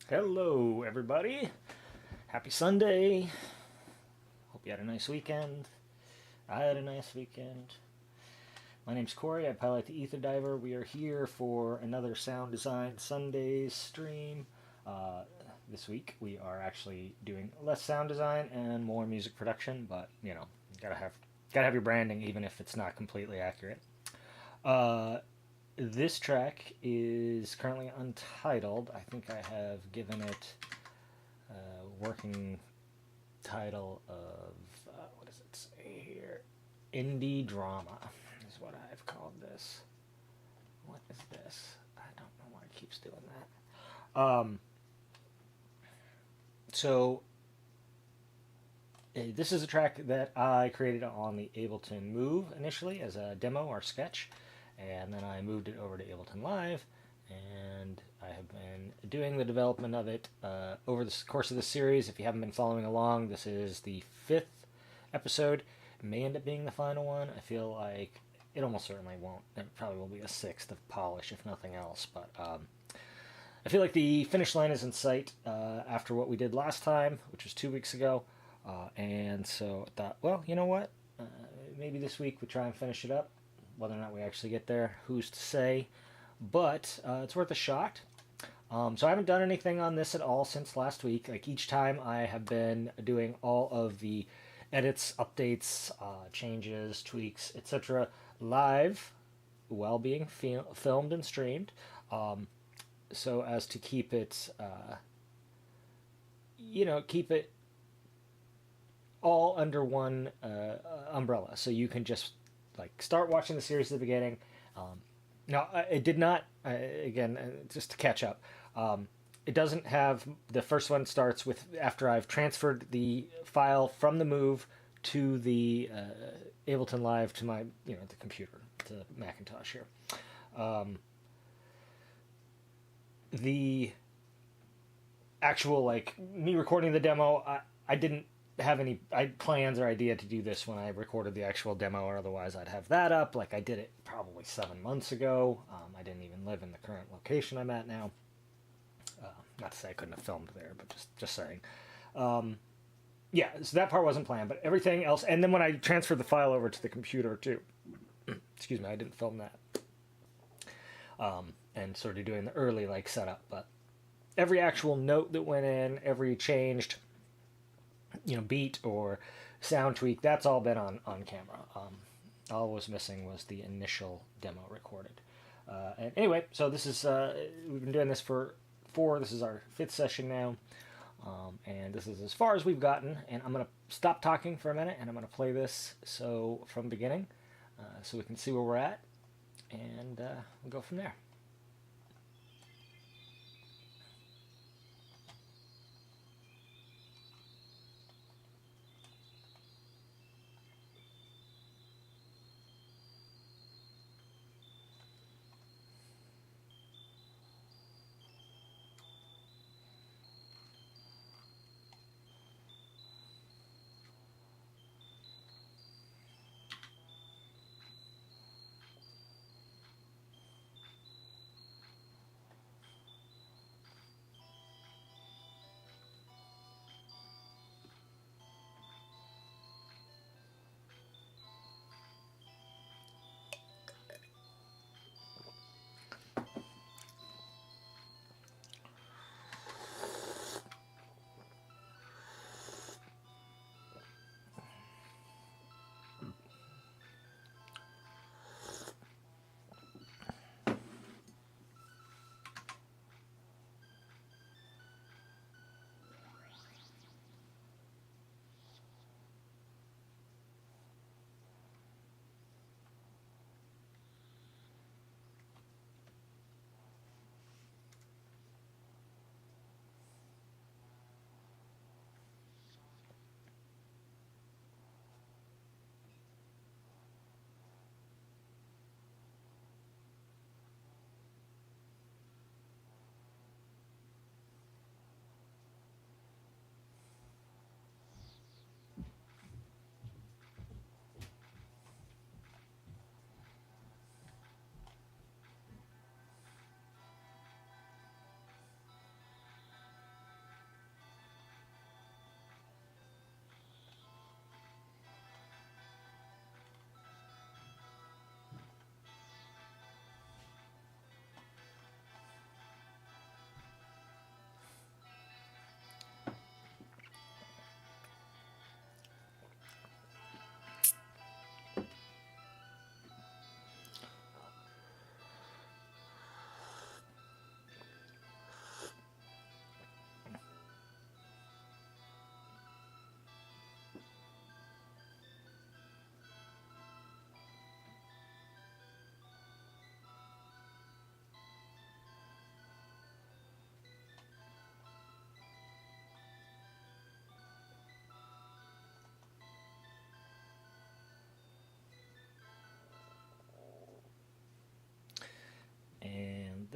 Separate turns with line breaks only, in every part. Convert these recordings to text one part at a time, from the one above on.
Hello, everybody. Happy Sunday. Hope you had a nice weekend. I had a nice weekend. My name's Corey. I pilot the Ether Diver. We are here for another Sound Design Sundays stream. Uh, this week we are actually doing less sound design and more music production, but gotta have your branding even if it's not completely accurate. Uh, this track is currently untitled. I think I have given it working title of what does it say here? Indie drama is what I've called this. What is this? I don't know why it keeps doing that. So this is a track that I created on the Ableton Move initially as a demo or sketch, and then I moved it over to Ableton Live, and I have been doing the development of it over the course of the series. If you haven't been following along, this is the fifth episode. It may end up being the final one. I feel like it almost certainly won't. It probably will be a sixth of polish, if nothing else. But I feel like the finish line is in sight after what we did last time, which was 2 weeks ago. And so I thought, well, you know what? Maybe this week we try and finish it up. Whether or not we actually get there, who's to say? But it's worth a shot. So I haven't done anything on this at all since last week. Like each time I have been doing all of the edits, updates, changes, tweaks, etc. live while being filmed and streamed. So as to keep it, keep it all under one umbrella. So you can just like start watching the series at the beginning. Now, it did not, again, just to catch up, it doesn't have, the first one starts with after I've transferred the file from the Move to the Ableton Live to my, the computer, to Macintosh here. The actual, like, me recording the demo, I didn't have any plans or idea to do this when I recorded the actual demo, or otherwise I'd have that up. Like I did it probably 7 months ago. I didn't even live in the current location I'm at now. Not to say I couldn't have filmed there, but just saying. Yeah, so that part wasn't planned, but everything else. And then when I transferred the file over to the computer too, excuse me, I didn't film that. And sort of doing the early like setup, but every actual note that went in, every changed beat or sound tweak, that's all been on camera. All was missing was the initial demo recorded. And anyway, so this is, we've been doing this this is our fifth session now. And this is as far as we've gotten, and I'm going to stop talking for a minute, and I'm going to play this from the beginning, so we can see where we're at, and we'll go from there.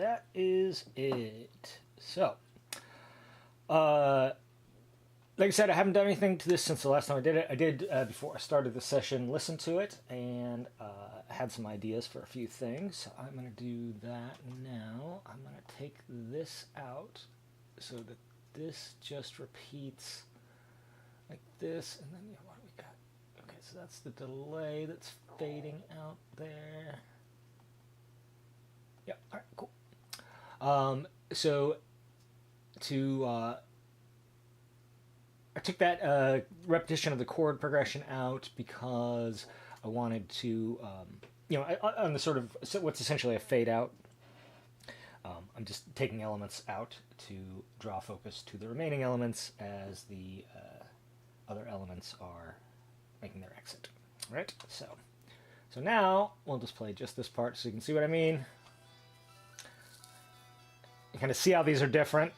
that is it. So, uh, like I said, I haven't done anything to this since the last time I did it. I did, before I started the session, listen to it and had some ideas for a few things. So I'm going to do that now. I'm going to take this out so that this just repeats like this. And then, what do we got? Okay, so that's the delay that's fading out there. Yeah, all right, cool. So to I took that repetition of the chord progression out because I wanted to, on the sort of what's essentially a fade out. I'm just taking elements out to draw focus to the remaining elements as the other elements are making their exit. All right, so now we'll just play just this part so you can see what I mean. You kind of see how these are different.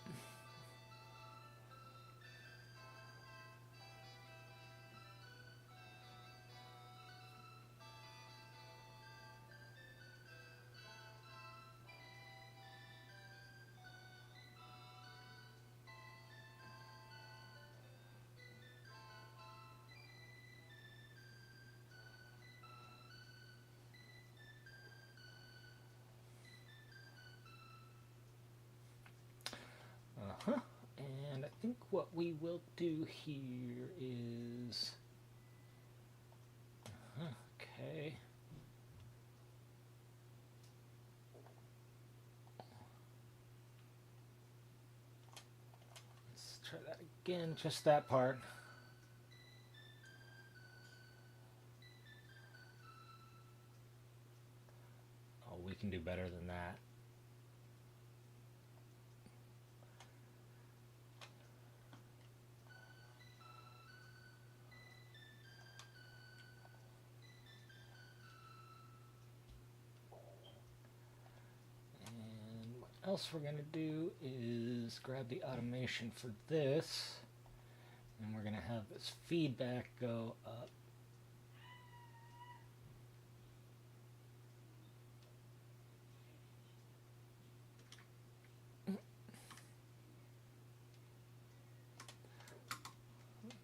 Uh-huh. And I think what we will do here is... Okay. Let's try that again, just that part. Oh, we can do better than that. What else we're going to do is grab the automation for this, and we're going to have this feedback go up.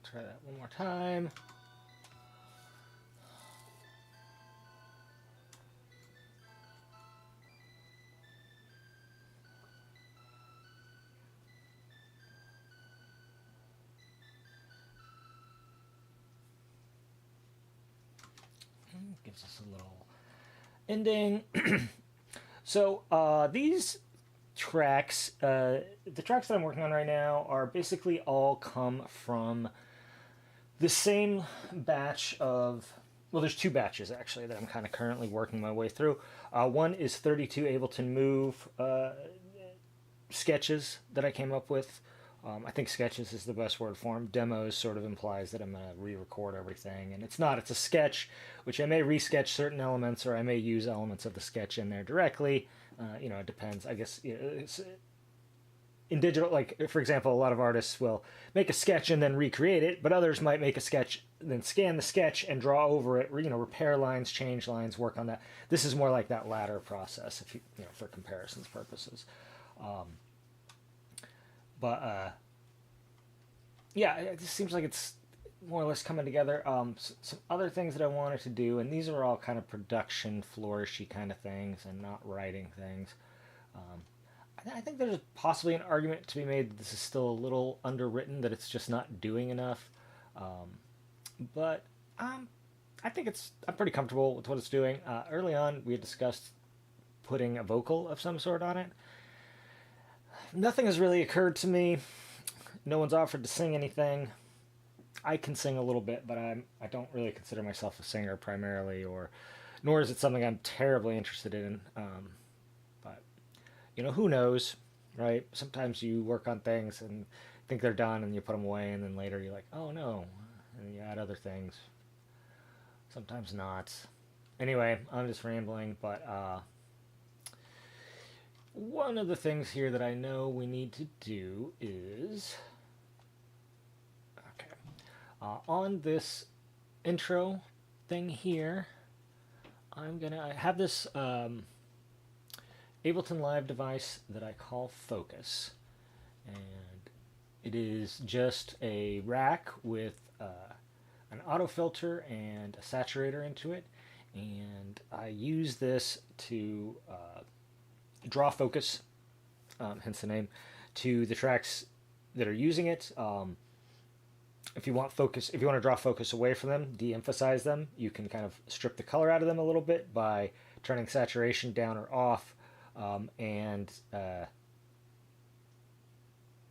Try that one more time. Gives us a little ending. So these tracks, the tracks that I'm working on right now, are basically all come from the same batch of... Well, there's two batches actually that I'm kind of currently working my way through. One is 32 Ableton Move sketches that I came up with. I think sketches is the best word for them. Demos sort of implies that I'm going to re-record everything, and it's not. It's a sketch, which I may re-sketch certain elements, or I may use elements of the sketch in there directly. It depends. I guess it's in digital, like, for example, a lot of artists will make a sketch and then recreate it, but others might make a sketch, then scan the sketch and draw over it, repair lines, change lines, work on that. This is more like that latter process, if for comparisons purposes. Yeah, it just seems like it's more or less coming together. Some other things that I wanted to do, and these are all kind of production flourishy kind of things and not writing things. I think there's possibly an argument to be made that this is still a little underwritten, that it's just not doing enough. But I think I'm pretty comfortable with what it's doing. Early on, we had discussed putting a vocal of some sort on it. Nothing has really occurred to me. No one's offered to sing anything. I can sing a little bit, but I don't really consider myself a singer primarily, nor is it something I'm terribly interested in. But who knows, right? Sometimes you work on things and think they're done, and you put them away, and then later you're like, oh no, and you add other things. Sometimes not. Anyway, I'm just rambling, but one of the things here that I know we need to do is... Okay. On this intro thing here, I have this Ableton Live device that I call Focus. And it is just a rack with an auto filter and a saturator into it. And I use this to draw focus, hence the name, to the tracks that are using it. If you want focus, if you want to draw focus away from them, de-emphasize them, you can kind of strip the color out of them a little bit by turning saturation down or off, and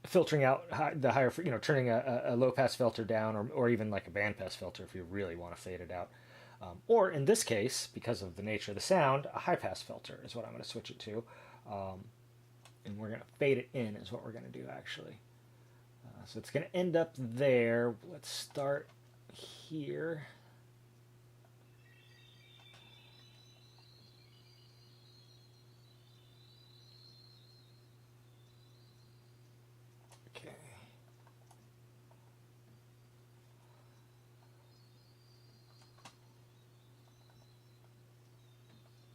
filtering out the higher, turning a low pass filter down, or even like a band pass filter if you really want to fade it out. Or in this case, because of the nature of the sound, a high pass filter is what I'm going to switch it to. And we're going to fade it in is what we're going to do actually. So it's going to end up there. Let's start here. Okay.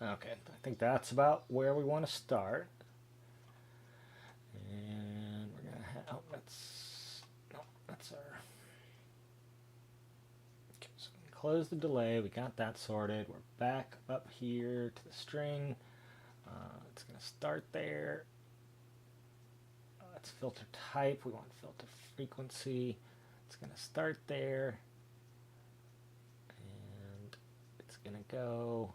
Okay, I think that's about where we want to start. And we're going to have, oh, that's our, okay, so we can close the delay. We got that sorted. We're back up here to the string. It's going to start there. It's filter type. We want filter frequency. It's going to start there. And it's going to go.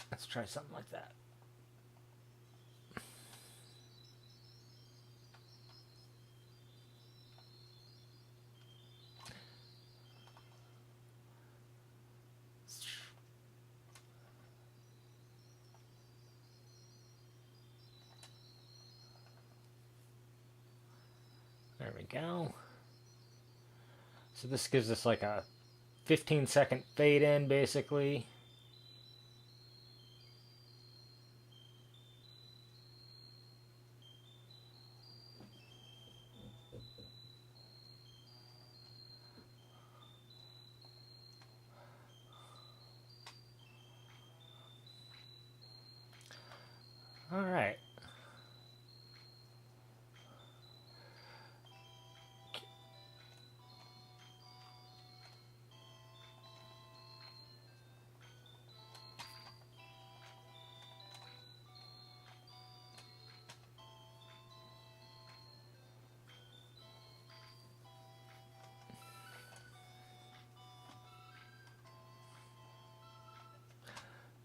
Let's try something like that. There we go. So this gives us like a 15-second fade in basically. All right.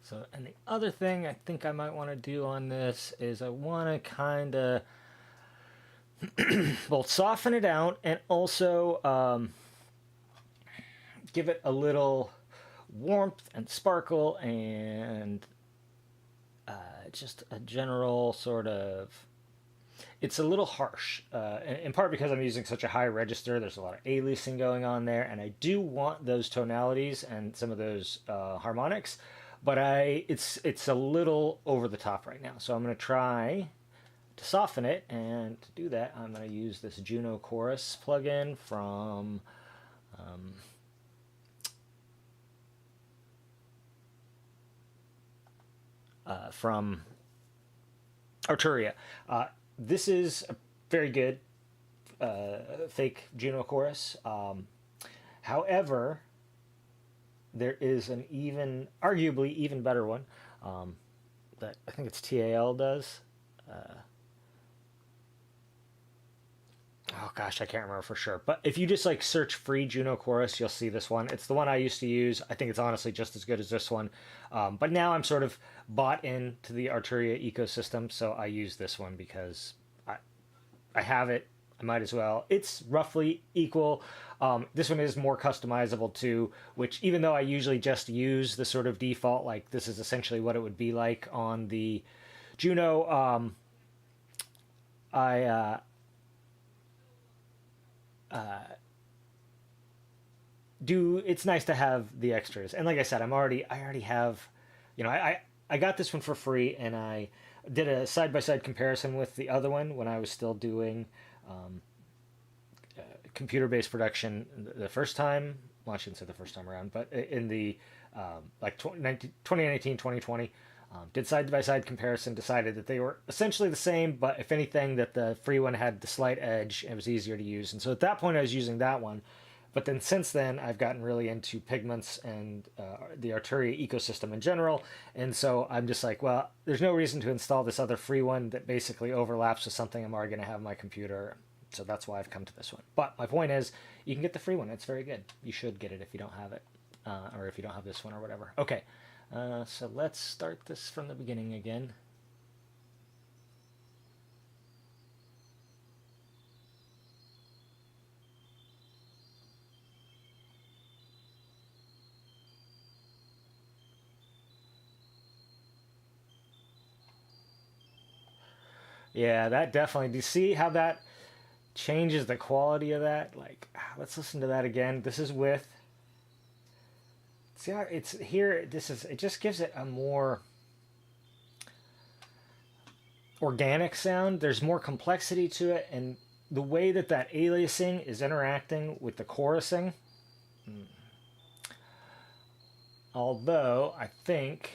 So, and the other thing I think I might want to do on this is I want to kind of both soften it out and also give it a little warmth and sparkle and just a general sort of. It's a little harsh, in part because I'm using such a high register. There's a lot of aliasing going on there, and I do want those tonalities and some of those harmonics, but it's a little over the top right now. So I'm going to try to soften it, and to do that, I'm going to use this Juno Chorus plugin from Arturia. This is a very good fake Juno Chorus. However, there is an arguably even better one that I think it's TAL does. Oh gosh, I can't remember for sure. But if you just like search free Juno Chorus, you'll see this one. It's the one I used to use. I think it's honestly just as good as this one. But now I'm sort of bought into the Arturia ecosystem, so I use this one because I have it. I might as well. It's roughly equal. This one is more customizable too, which even though I usually just use the sort of default, like this is essentially what it would be like on the Juno, it's nice to have the extras. And like I said, I already have, I got this one for free, and I did a side-by-side comparison with the other one when I was still doing computer-based production the first time. Well, I shouldn't say the first time around, but in the like 2019, 2020, did side-by-side comparison, decided that they were essentially the same, but if anything, that the free one had the slight edge and was easier to use. And so at that point, I was using that one. But then since then, I've gotten really into pigments and the Arturia ecosystem in general. And so I'm just like, well, there's no reason to install this other free one that basically overlaps with something I'm already going to have on my computer. So that's why I've come to this one. But my point is, you can get the free one. It's very good. You should get it if you don't have it, or if you don't have this one or whatever. Okay, so let's start this from the beginning again. Yeah, that definitely. Do you see how that changes the quality of that? Like, let's listen to that again. This is with. See how it's here. This is. It just gives it a more organic sound. There's more complexity to it, and the way that that aliasing is interacting with the chorusing. Although I think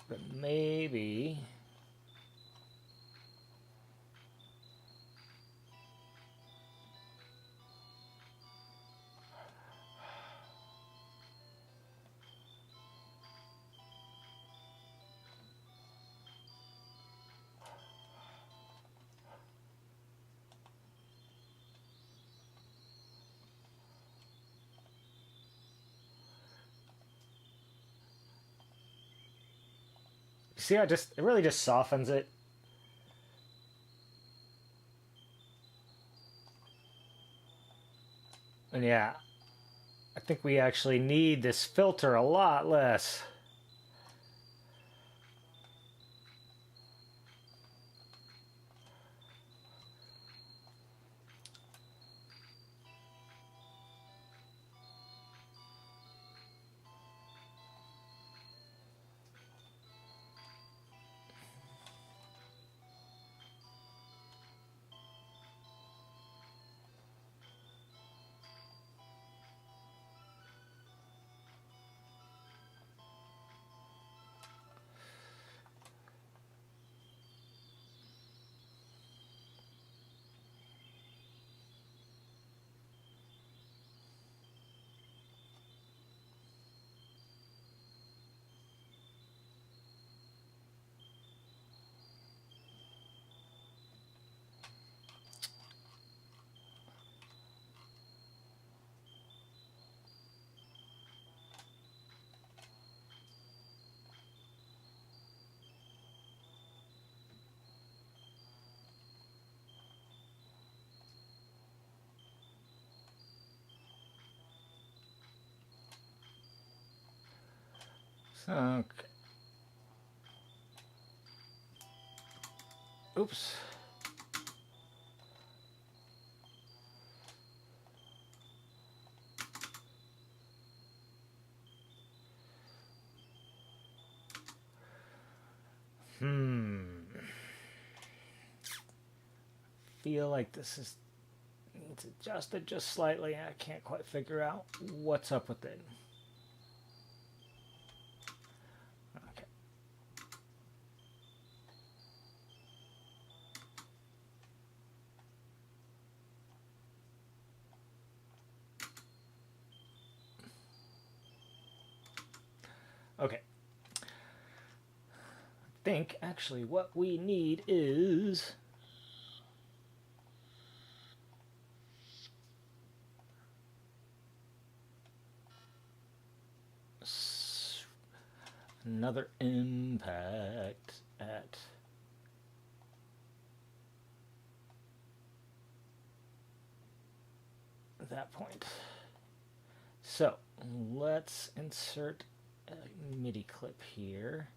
that maybe. See how it really just softens it. And yeah, I think we actually need this filter a lot less. Okay. Oops. Feel like this is needs adjusted just slightly. I can't quite figure out what's up with it. Okay. Okay. I think actually what we need is another impact at that point. So let's insert a MIDI clip here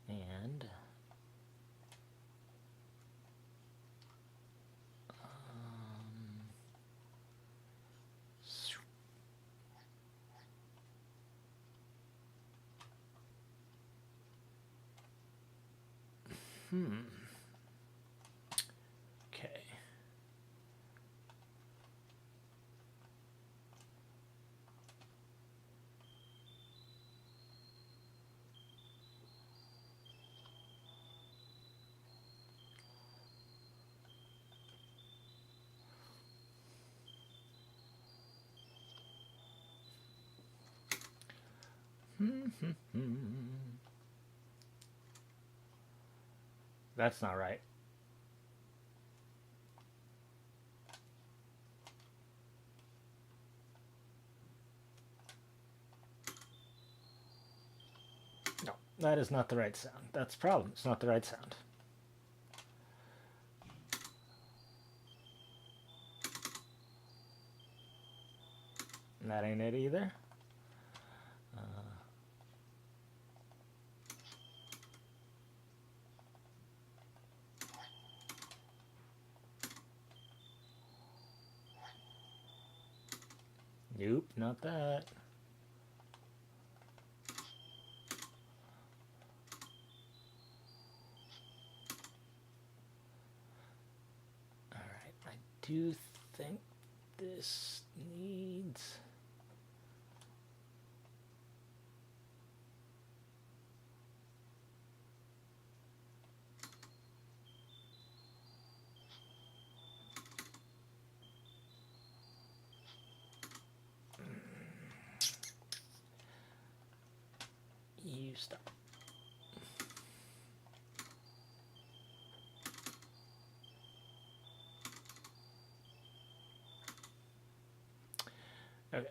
and Okay. That's not right. No, that is not the right sound. That's the problem. It's not the right sound. And that ain't it either. Nope, not that. Alright, I do think this needs... You stop. Okay.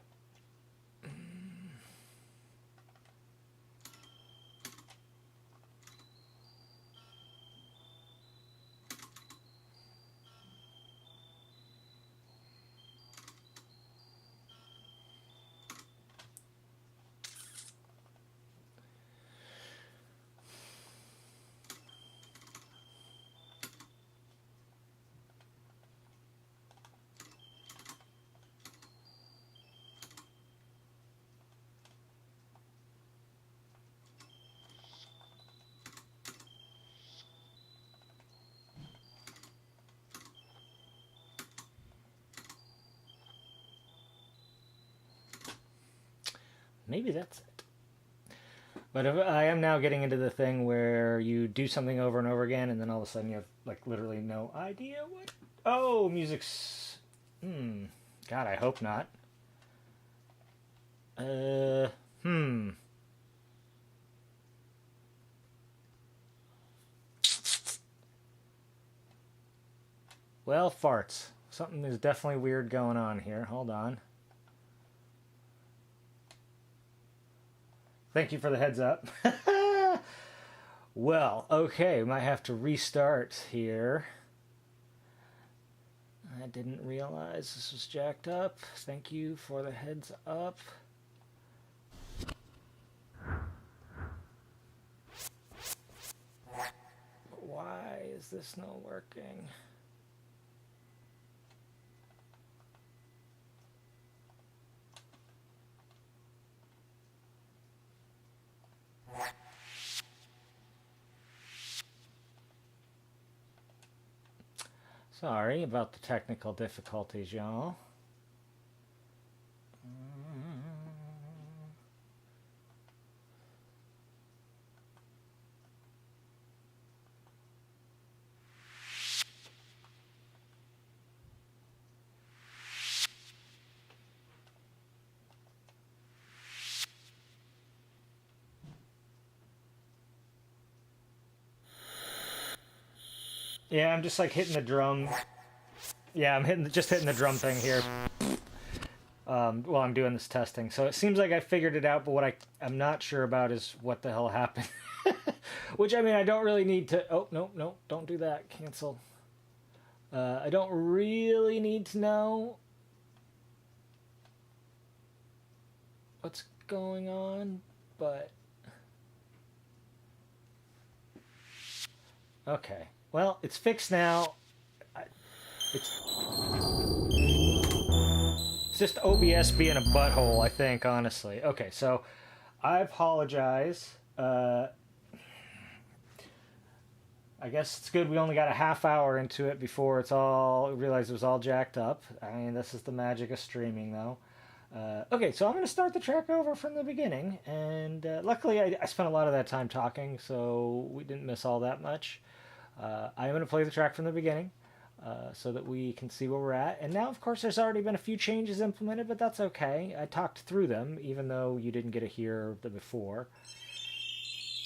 Maybe that's it. But if, I am now getting into the thing where you do something over and over again, and then all of a sudden you have like literally no idea what. Oh, music's. God, I hope not. Well, farts. Something is definitely weird going on here. Hold on. Thank you for the heads up. Well, okay, might have to restart here. I didn't realize this was jacked up. Thank you for the heads up. Why is this not working? Sorry about the technical difficulties, y'all. Yeah, I'm just like hitting the drum. Yeah, I'm just hitting the drum thing here while I'm doing this testing. So it seems like I figured it out, but what I'm not sure about is what the hell happened. Which, I mean, I don't really need to... Oh, no, don't do that. Cancel. I don't really need to know what's going on, but... Okay. Well, it's fixed now. It's just OBS being a butthole, I think, honestly. Okay, so I apologize. I guess it's good we only got a half hour into it before it's all realized it was all jacked up. I mean, this is the magic of streaming, though. Okay, so I'm going to start the track over from the beginning, and luckily I spent a lot of that time talking, so we didn't miss all that much. I'm going to play the track from the beginning so that we can see where we're at. And now, of course, there's already been a few changes implemented, but that's okay. I talked through them, even though you didn't get to hear the before.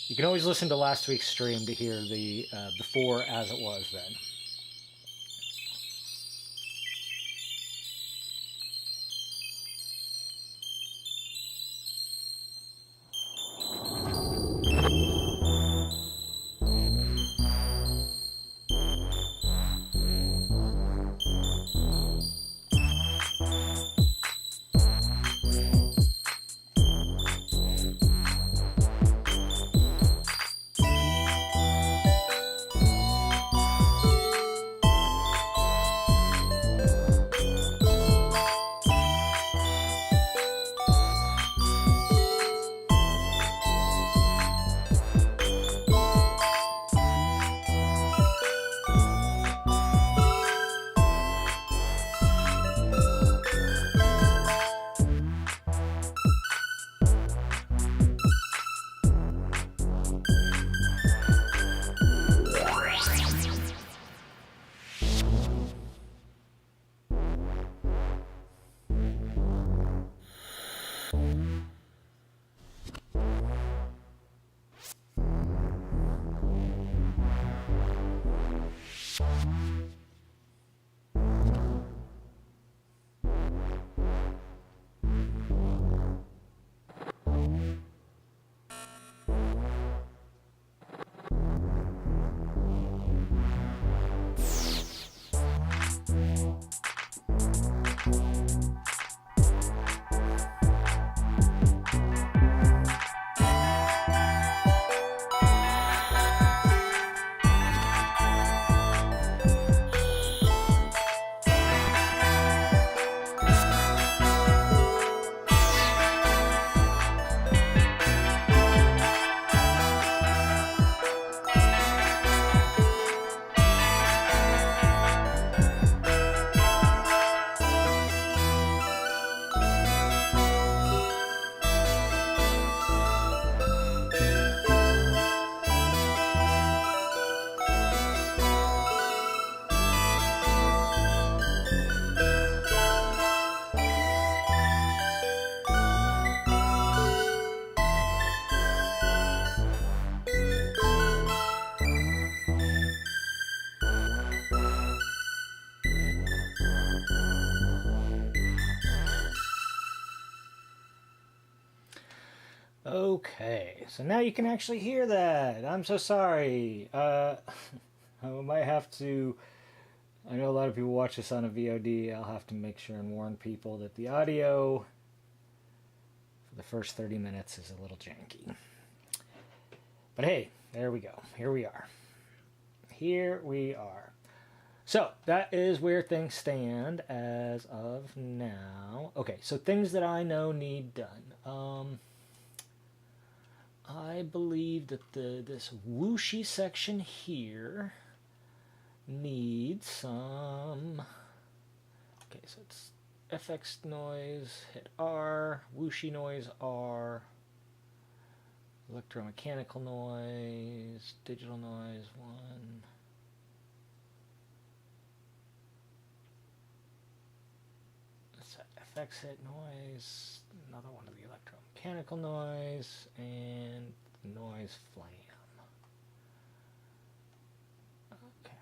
You can always listen to last week's stream to hear the before as it was then. Okay, so now you can actually hear that. I'm so sorry. I might have to. I know a lot of people watch this on a VOD. I'll have to make sure and warn people that the audio for the first 30 minutes is a little janky. But hey, there we go. Here we are. Here we are. So that is where things stand as of now. Okay, so things that I know need done. I believe that this whooshy section here needs some. Okay, so it's FX noise, hit R, whooshy noise R, electromechanical noise, digital noise 1. Let's set FX hit noise, another one of the electromechanical noise, and noise flame. Okay.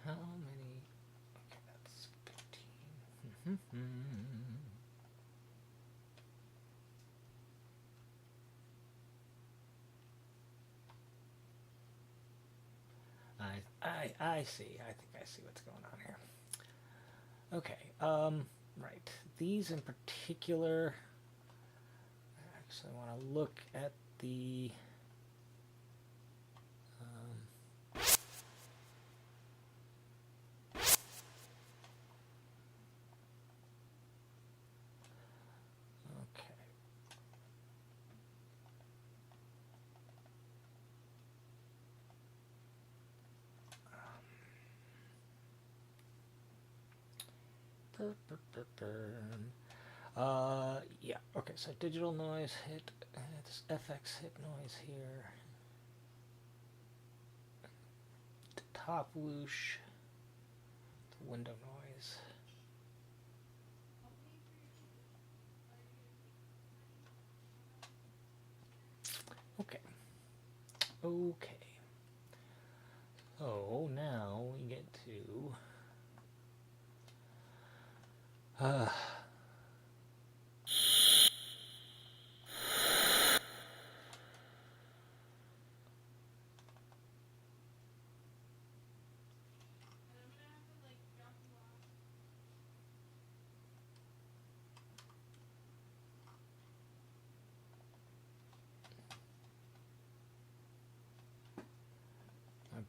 How many? Okay, that's 15. I see. I think I see what's going on here. Okay. Right. These in particular. Actually, I want to look at the. Yeah, okay, so digital noise hit, this FX hit noise here. The top whoosh, the window noise. Okay. Okay. So now we get to my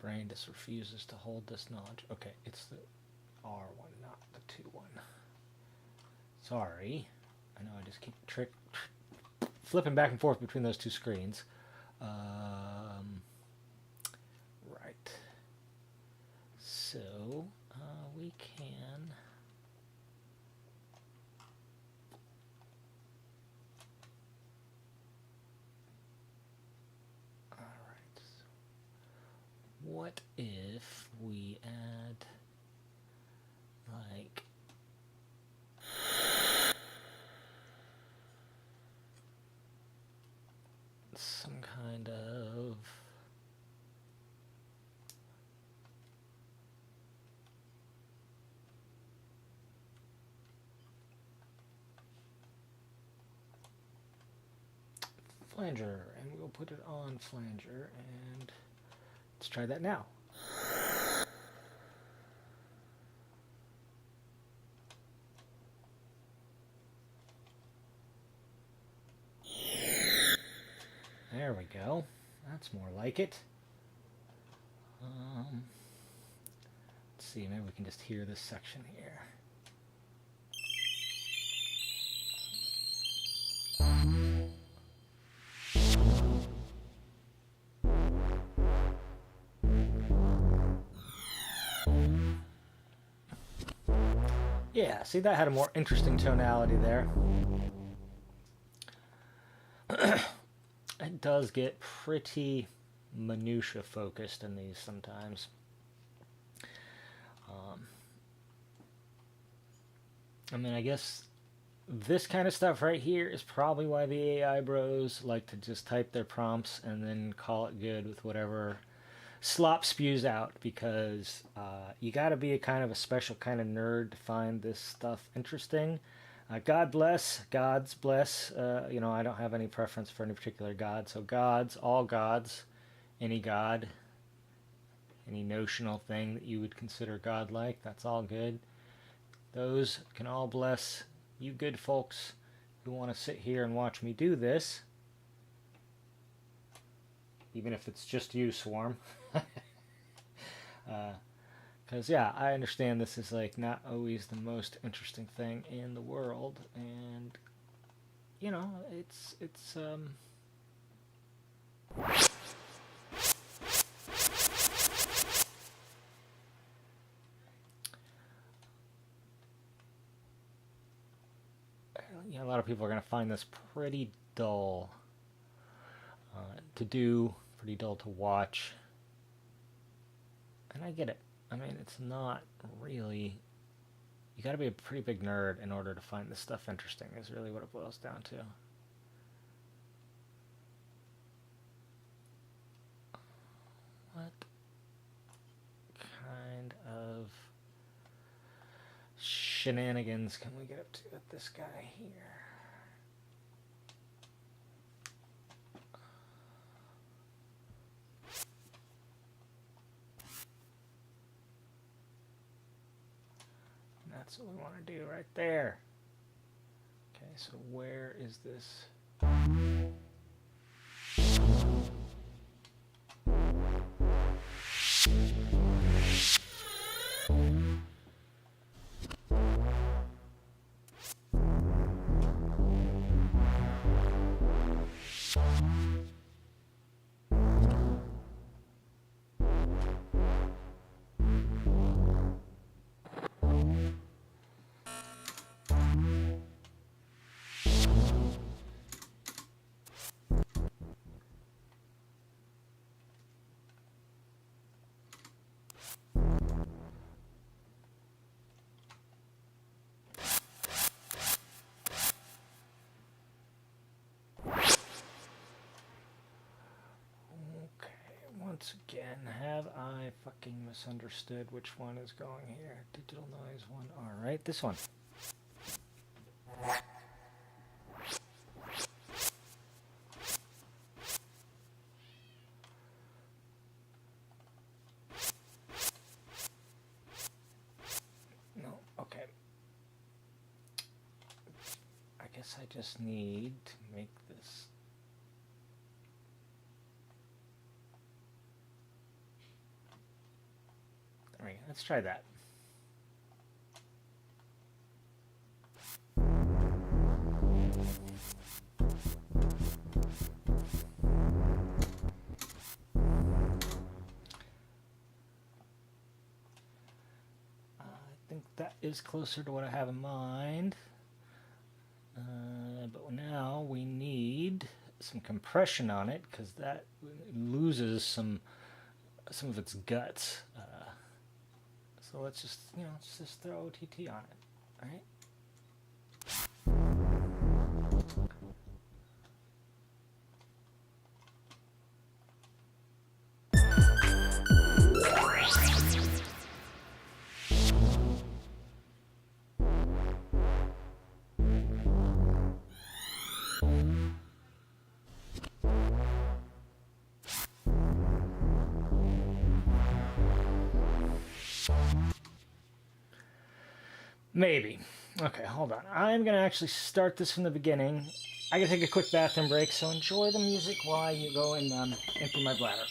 brain just refuses to hold this knowledge. Okay, it's the R one, not the 2 one. Sorry. I know I just keep flipping back and forth between those two screens. Right. So, we can... Alright. What if we add, like... some kind of flanger, and we'll put it on flanger, and let's try that now. There we go. That's more like it. Let's see, maybe we can just hear this section here. Yeah, see, that had a more interesting tonality there. It does get pretty minutia focused in these sometimes. I mean, I guess this kind of stuff right here is probably why the AI bros like to just type their prompts and then call it good with whatever slop spews out, because you got to be a kind of a special kind of nerd to find this stuff interesting. God bless, gods bless. You know, I don't have any preference for any particular god. So gods, all gods, any god, any notional thing that you would consider godlike, that's all good. Those can all bless you good folks who want to sit here and watch me do this. Even if it's just you, Swarm. Because, yeah, I understand this is, like, not always the most interesting thing in the world. And, you know, it's yeah, a lot of people are going to find this pretty dull to do, pretty dull to watch. And I get it. I mean, it's not really... You gotta be a pretty big nerd in order to find this stuff interesting, is really what it boils down to. What kind of shenanigans can we get up to with this guy here? That's what we want to do right there. Okay, so where is this? this again. Have I fucking misunderstood which one is going here? Digital noise one. Alright, this one. No, okay. I guess I just need to make this. There we go. Let's try that. I think that is closer to what I have in mind. But now we need some compression on it because that loses some of its guts. So let's just, let's just throw OTT on it, all right? Maybe. Okay, hold on. I'm going to actually start this from the beginning. I got to take a quick bathroom break, so enjoy the music while you go and empty my bladder.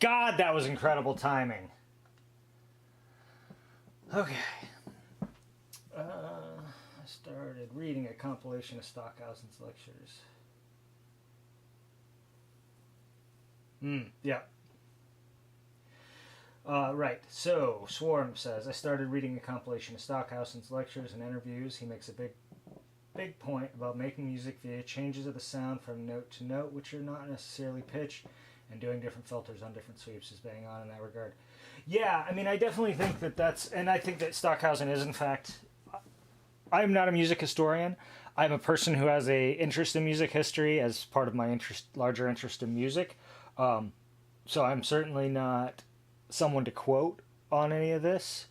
God, that was incredible timing. Okay. I started reading a compilation of Stockhausen's lectures. Yeah. Right. So, Swarm says, I started reading a compilation of Stockhausen's lectures and interviews. He makes a big point about making music via changes of the sound from note to note, which are not necessarily pitch, and doing different filters on different sweeps is bang on in that regard. Yeah, I mean, I definitely think that and I think that Stockhausen is, in fact, I'm not a music historian. I'm a person who has a interest in music history as part of my larger interest in music. Um, so I'm certainly not someone to quote on any of this.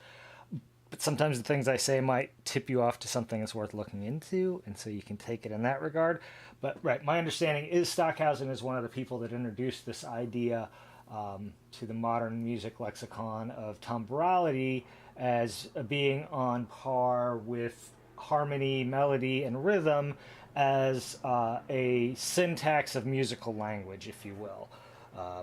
But sometimes the things I say might tip you off to something that's worth looking into, and so you can take it in that regard. But right, my understanding is Stockhausen is one of the people that introduced this idea to the modern music lexicon of temporality as being on par with harmony, melody, and rhythm as a syntax of musical language, if you will.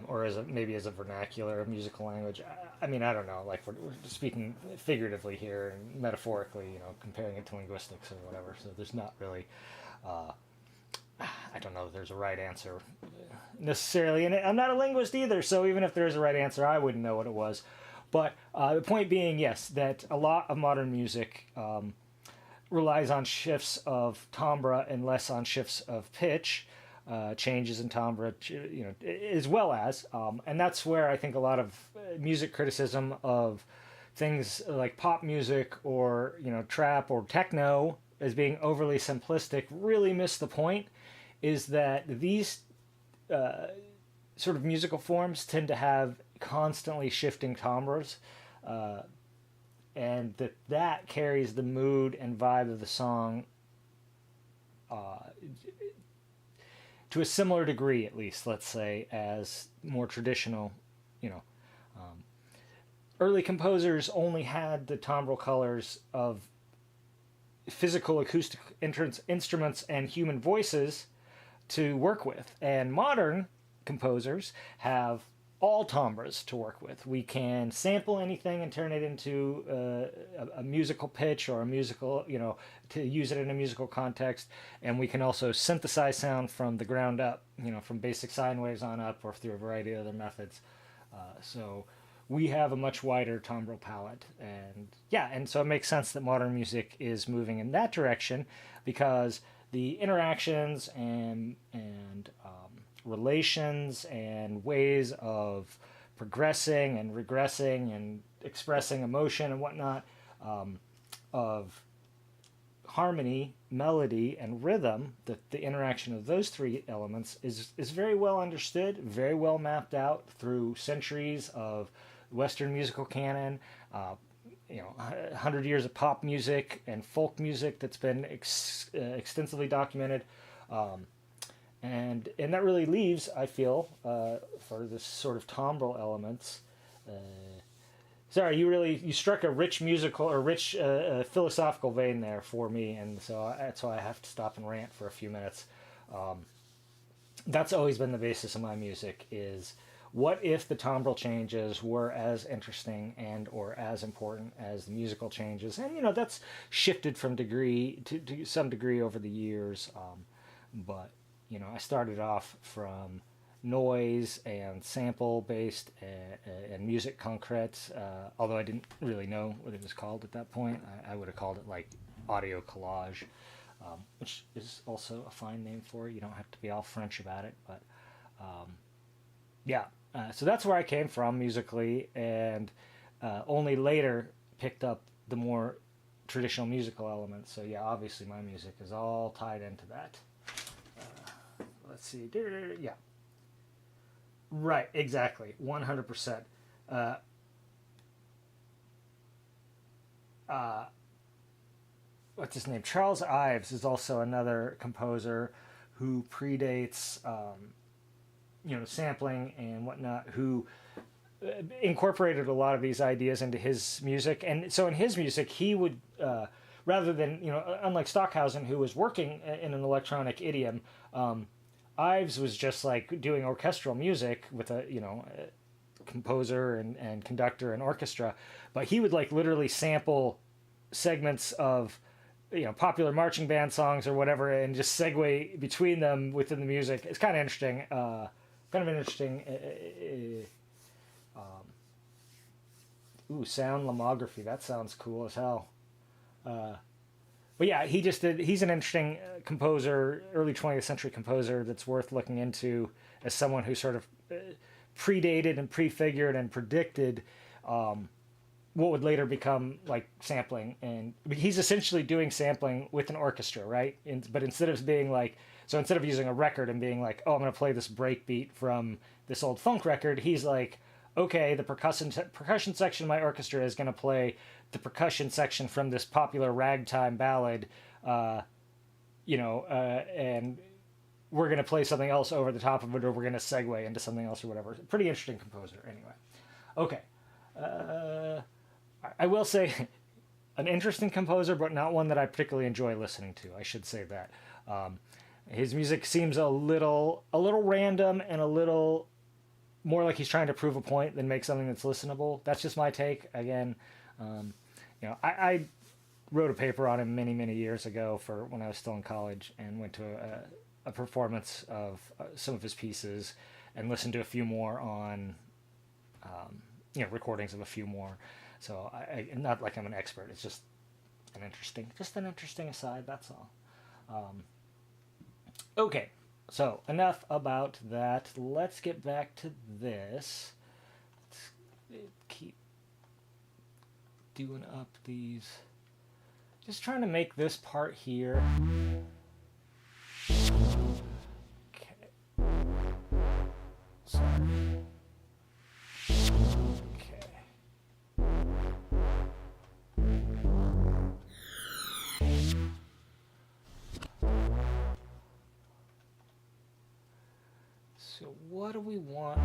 Or maybe as a vernacular of musical language. I mean, I don't know. Like we're speaking figuratively here and metaphorically, comparing it to linguistics or whatever. So there's not really, uh, I don't know. If there's a right answer necessarily, and I'm not a linguist either. So even if there is a right answer, I wouldn't know what it was. But the point being, yes, that a lot of modern music relies on shifts of timbre and less on shifts of pitch, changes in timbre, as well as, and that's where I think a lot of music criticism of things like pop music or trap or techno as being overly simplistic really miss the point. Is that these sort of musical forms tend to have constantly shifting timbres, and that carries the mood and vibe of the song uh, to a similar degree, at least, let's say, as more traditional, you know, um, early composers only had the timbral colors of physical acoustic instruments and human voices to work with. And modern composers have all timbres to work with. We can sample anything and turn it into a musical pitch or a musical, to use it in a musical context. And we can also synthesize sound from the ground up, from basic sine waves on up or through a variety of other methods. So we have a much wider timbral palette. And yeah, and so it makes sense that modern music is moving in that direction because the interactions and relations and ways of progressing and regressing and expressing emotion and whatnot, of harmony, melody, and rhythm, the interaction of those three elements is very well understood, very well mapped out through centuries of Western musical canon, 100 years of pop music and folk music that's been extensively documented. And that really leaves, I feel, for this sort of timbral elements. Sorry, you struck a rich musical or rich philosophical vein there for me, and so that's why I have to stop and rant for a few minutes. That's always been the basis of my music: is what if the timbral changes were as interesting and or as important as the musical changes? And that's shifted from degree to some degree over the years, but I started off from noise and sample based and music concrete, although I didn't really know what it was called at that point. I would have called it like audio collage, which is also a fine name for it. You don't have to be all French about it, but yeah. So that's where I came from musically, and only later picked up the more traditional musical elements. So yeah, obviously my music is all tied into that. Let's see. Yeah. Right, exactly. 100%. Uh, uh, what's his name? Charles Ives is also another composer who predates, sampling and whatnot, who incorporated a lot of these ideas into his music. And so in his music, he would, rather than, unlike Stockhausen, who was working in an electronic idiom, Ives was just like doing orchestral music with a composer and conductor and orchestra, but he would like literally sample segments of popular marching band songs or whatever and just segue between them within the music. It's kind of interesting, kind of an interesting sound lomography. That sounds cool as hell. But yeah, he's an interesting composer, early 20th century composer that's worth looking into as someone who sort of predated and prefigured and predicted what would later become like sampling, and he's essentially doing sampling with an orchestra, right? But instead of being like, so instead of using a record and being like, oh, I'm going to play this break beat from this old funk record, he's like, okay, the percussion section of my orchestra is going to play the percussion section from this popular ragtime ballad, and we're going to play something else over the top of it, or we're going to segue into something else or whatever. Pretty interesting composer, anyway. Okay. I will say an interesting composer, but not one that I particularly enjoy listening to. I should say that. His music seems a little random and a little more like he's trying to prove a point than make something that's listenable. That's just my take. Again, I wrote a paper on him many years ago for when I was still in college, and went to a performance of some of his pieces and listened to a few more on recordings of a few more. So I not like I'm an expert. It's just an interesting aside. That's all. Okay, so enough about that. Let's get back to this. Let's keep doing up these. Just trying to make this part here. Okay. Sorry. So what do we want?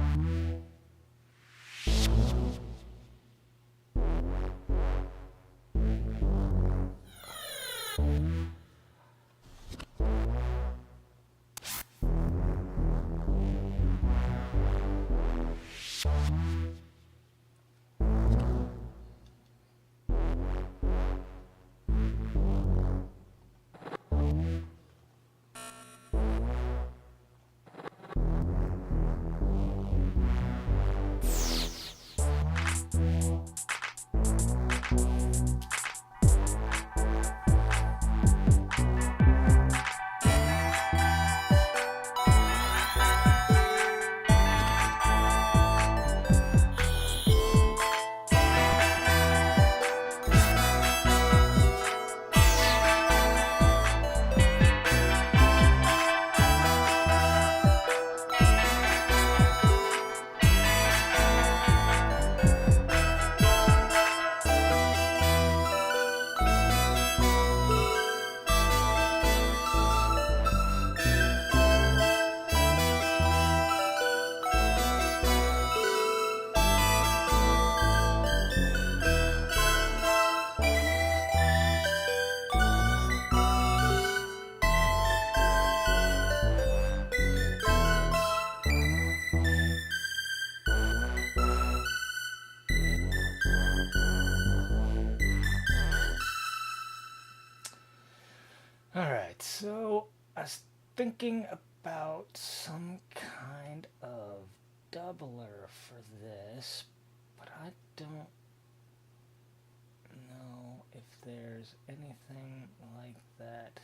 Alright, so I was thinking about some kind of doubler for this, but I don't know if there's anything like that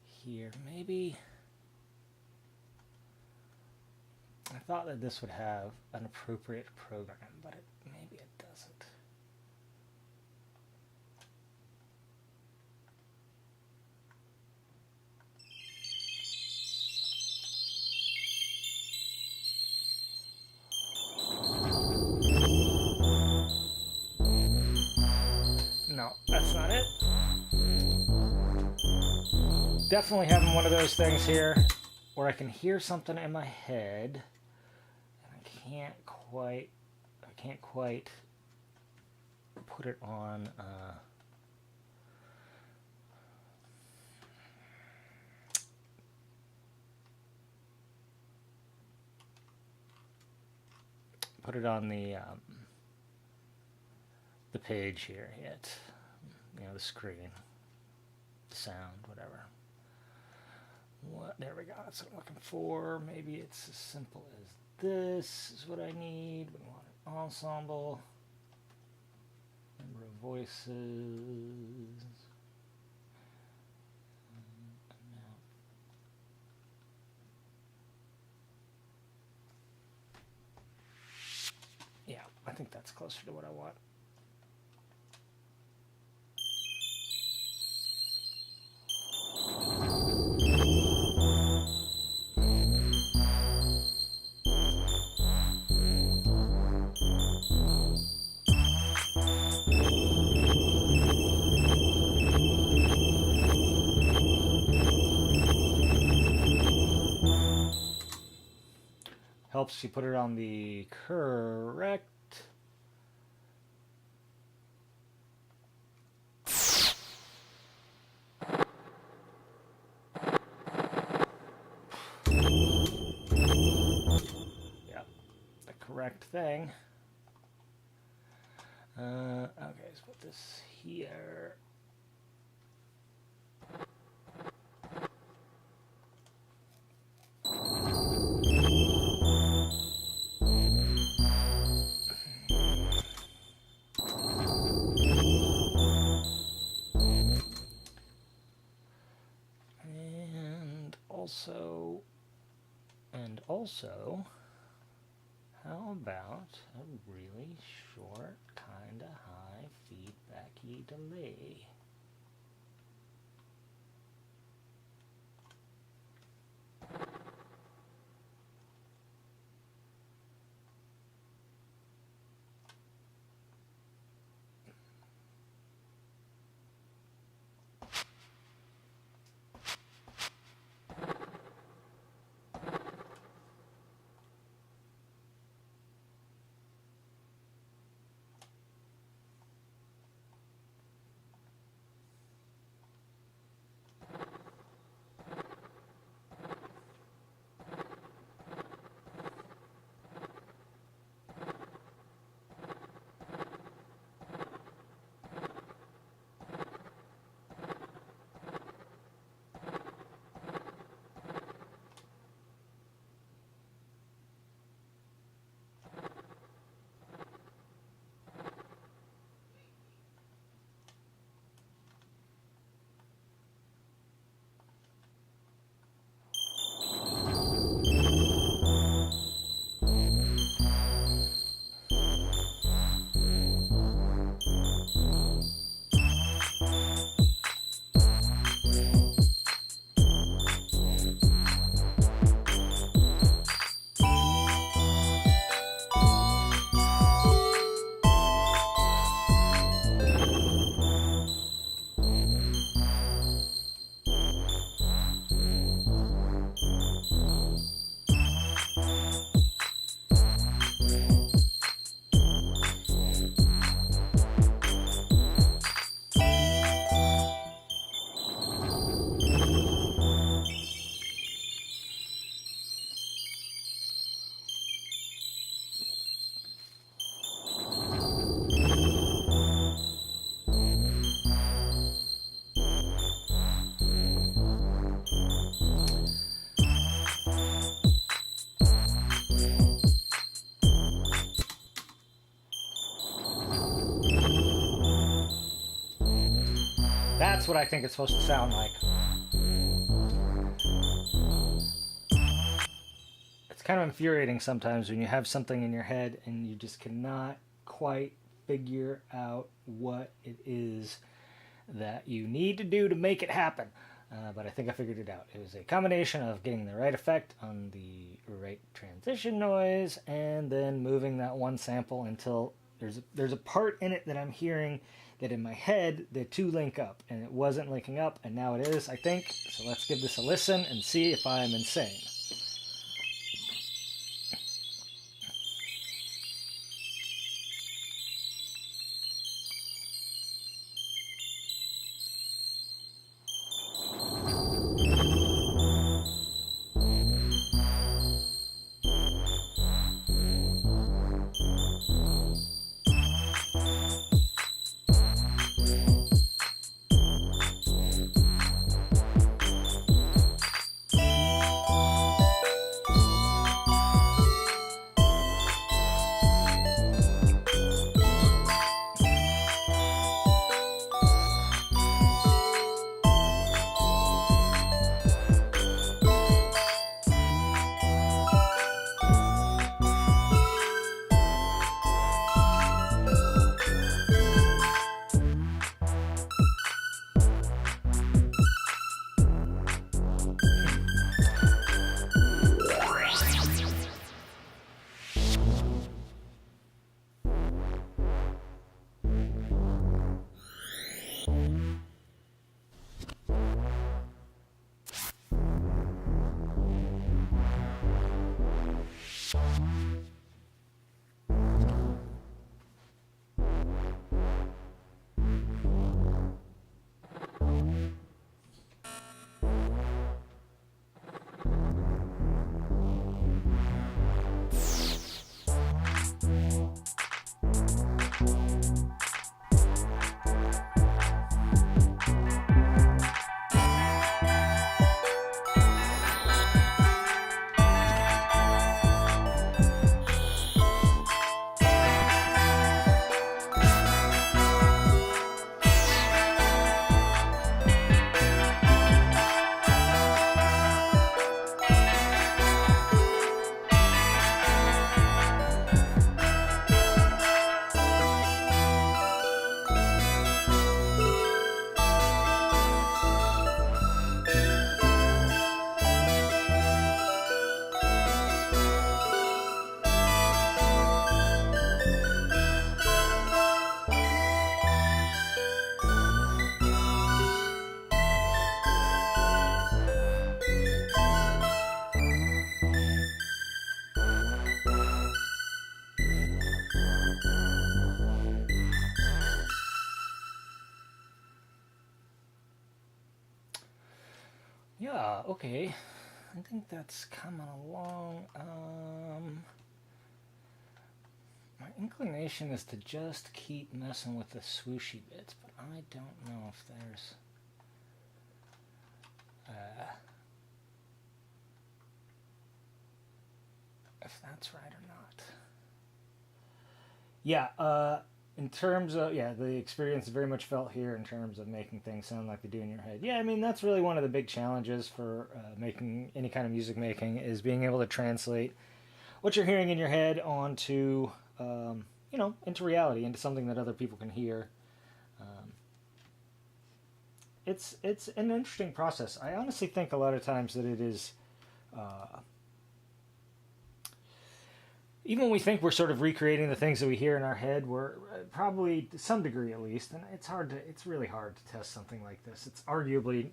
here. Maybe I thought that this would have an appropriate program, but maybe it doesn't. No, that's not it. Definitely having one of those things here where I can hear something in my head and I can't quite put it on the page here yet. The screen, the sound, whatever. There we go. That's what I'm looking for. Maybe it's as simple as this is what I need. We want an ensemble, number of voices. think that's closer to what I want. Helps you put it on the correct. Yeah, the correct thing. Okay, let's put this here. Also, how about a really short, kinda high feedbacky delay? That's what I think it's supposed to sound like. It's kind of infuriating sometimes when you have something in your head and you just cannot quite figure out what it is that you need to do to make it happen. But I think I figured it out. It was a combination of getting the right effect on the right transition noise and then moving that one sample until there's a part in it that I'm hearing that in my head the two link up, and it wasn't linking up, and now it is, I think. So let's give this a listen and see if I am insane. Yeah, okay. I think that's coming along. My inclination is to just keep messing with the swooshy bits, but I don't know if there's if that's right or not. Yeah, in terms of, yeah, the experience is very much felt here in terms of making things sound like they do in your head. Yeah, I mean, that's really one of the big challenges for making any kind of music making is being able to translate what you're hearing in your head onto, into reality, into something that other people can hear. Um, it's an interesting process. I honestly think a lot of times that it is uh, even when we think we're sort of recreating the things that we hear in our head, we're probably to some degree at least, and it's really hard to test something like this. It's arguably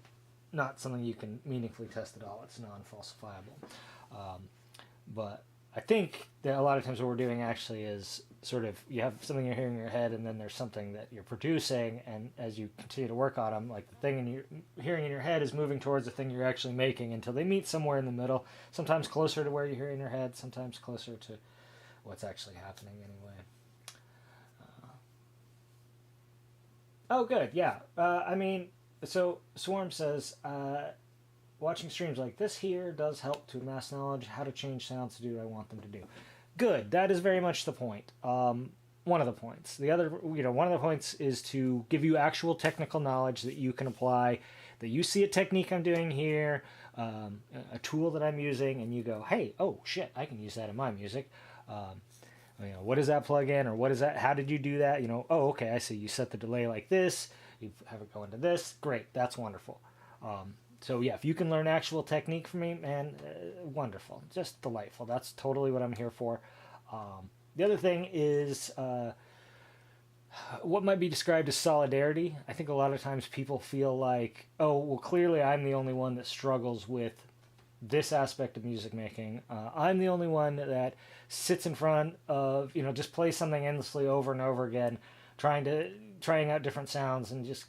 not something you can meaningfully test at all. It's non-falsifiable. Um, but I think that a lot of times what we're doing actually is sort of you have something you're hearing in your head, and then there's something that you're producing, and as you continue to work on them, like the thing in your hearing in your head is moving towards the thing you're actually making until they meet somewhere in the middle. Sometimes closer to where you're hearing in your head, sometimes closer to what's actually happening anyway. Oh, good. Yeah. I mean, so Swarm says, watching streams like this here does help to amass knowledge how to change sounds to do what I want them to do. Good. That is very much the point. One of the points. The other, one of the points is to give you actual technical knowledge that you can apply. That you see a technique I'm doing here, a tool that I'm using, and you go, "Hey, oh shit, I can use that in my music." Um, what is that plug-in or what is that? How did you do that? Oh, okay, I see. You set the delay like this. You have it go into this. Great, that's wonderful. So yeah, if you can learn actual technique from me, man, wonderful, just delightful. That's totally what I'm here for. The other thing is what might be described as solidarity. I think a lot of times people feel like, oh, well, clearly I'm the only one that struggles with this aspect of music making. I'm the only one that sits in front of, just plays something endlessly over and over again, trying out different sounds and just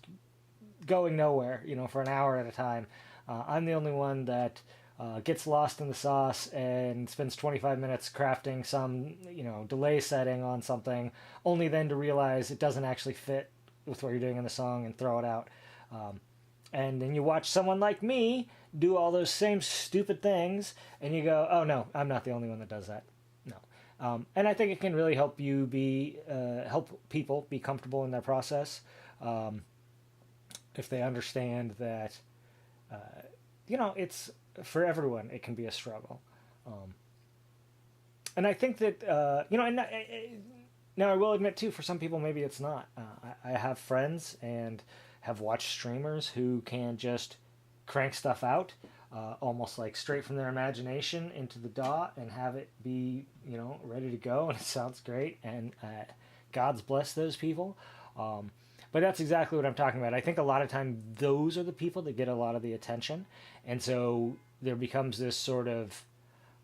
going nowhere, for an hour at a time. I'm the only one that gets lost in the sauce and spends 25 minutes crafting some, delay setting on something, only then to realize it doesn't actually fit with what you're doing in the song and throw it out. And then you watch someone like me do all those same stupid things, and you go, "Oh no, I'm not the only one that does that." No, and I think it can really help you help people be comfortable in their process, if they understand that, it's for everyone. It can be a struggle, and I think that and now I will admit too, for some people maybe it's not. I have friends and have watched streamers who can just crank stuff out, almost like straight from their imagination into the DAW and have it be, ready to go, and it sounds great. And God's bless those people. But that's exactly what I'm talking about. I think a lot of time those are the people that get a lot of the attention, and so there becomes this sort of,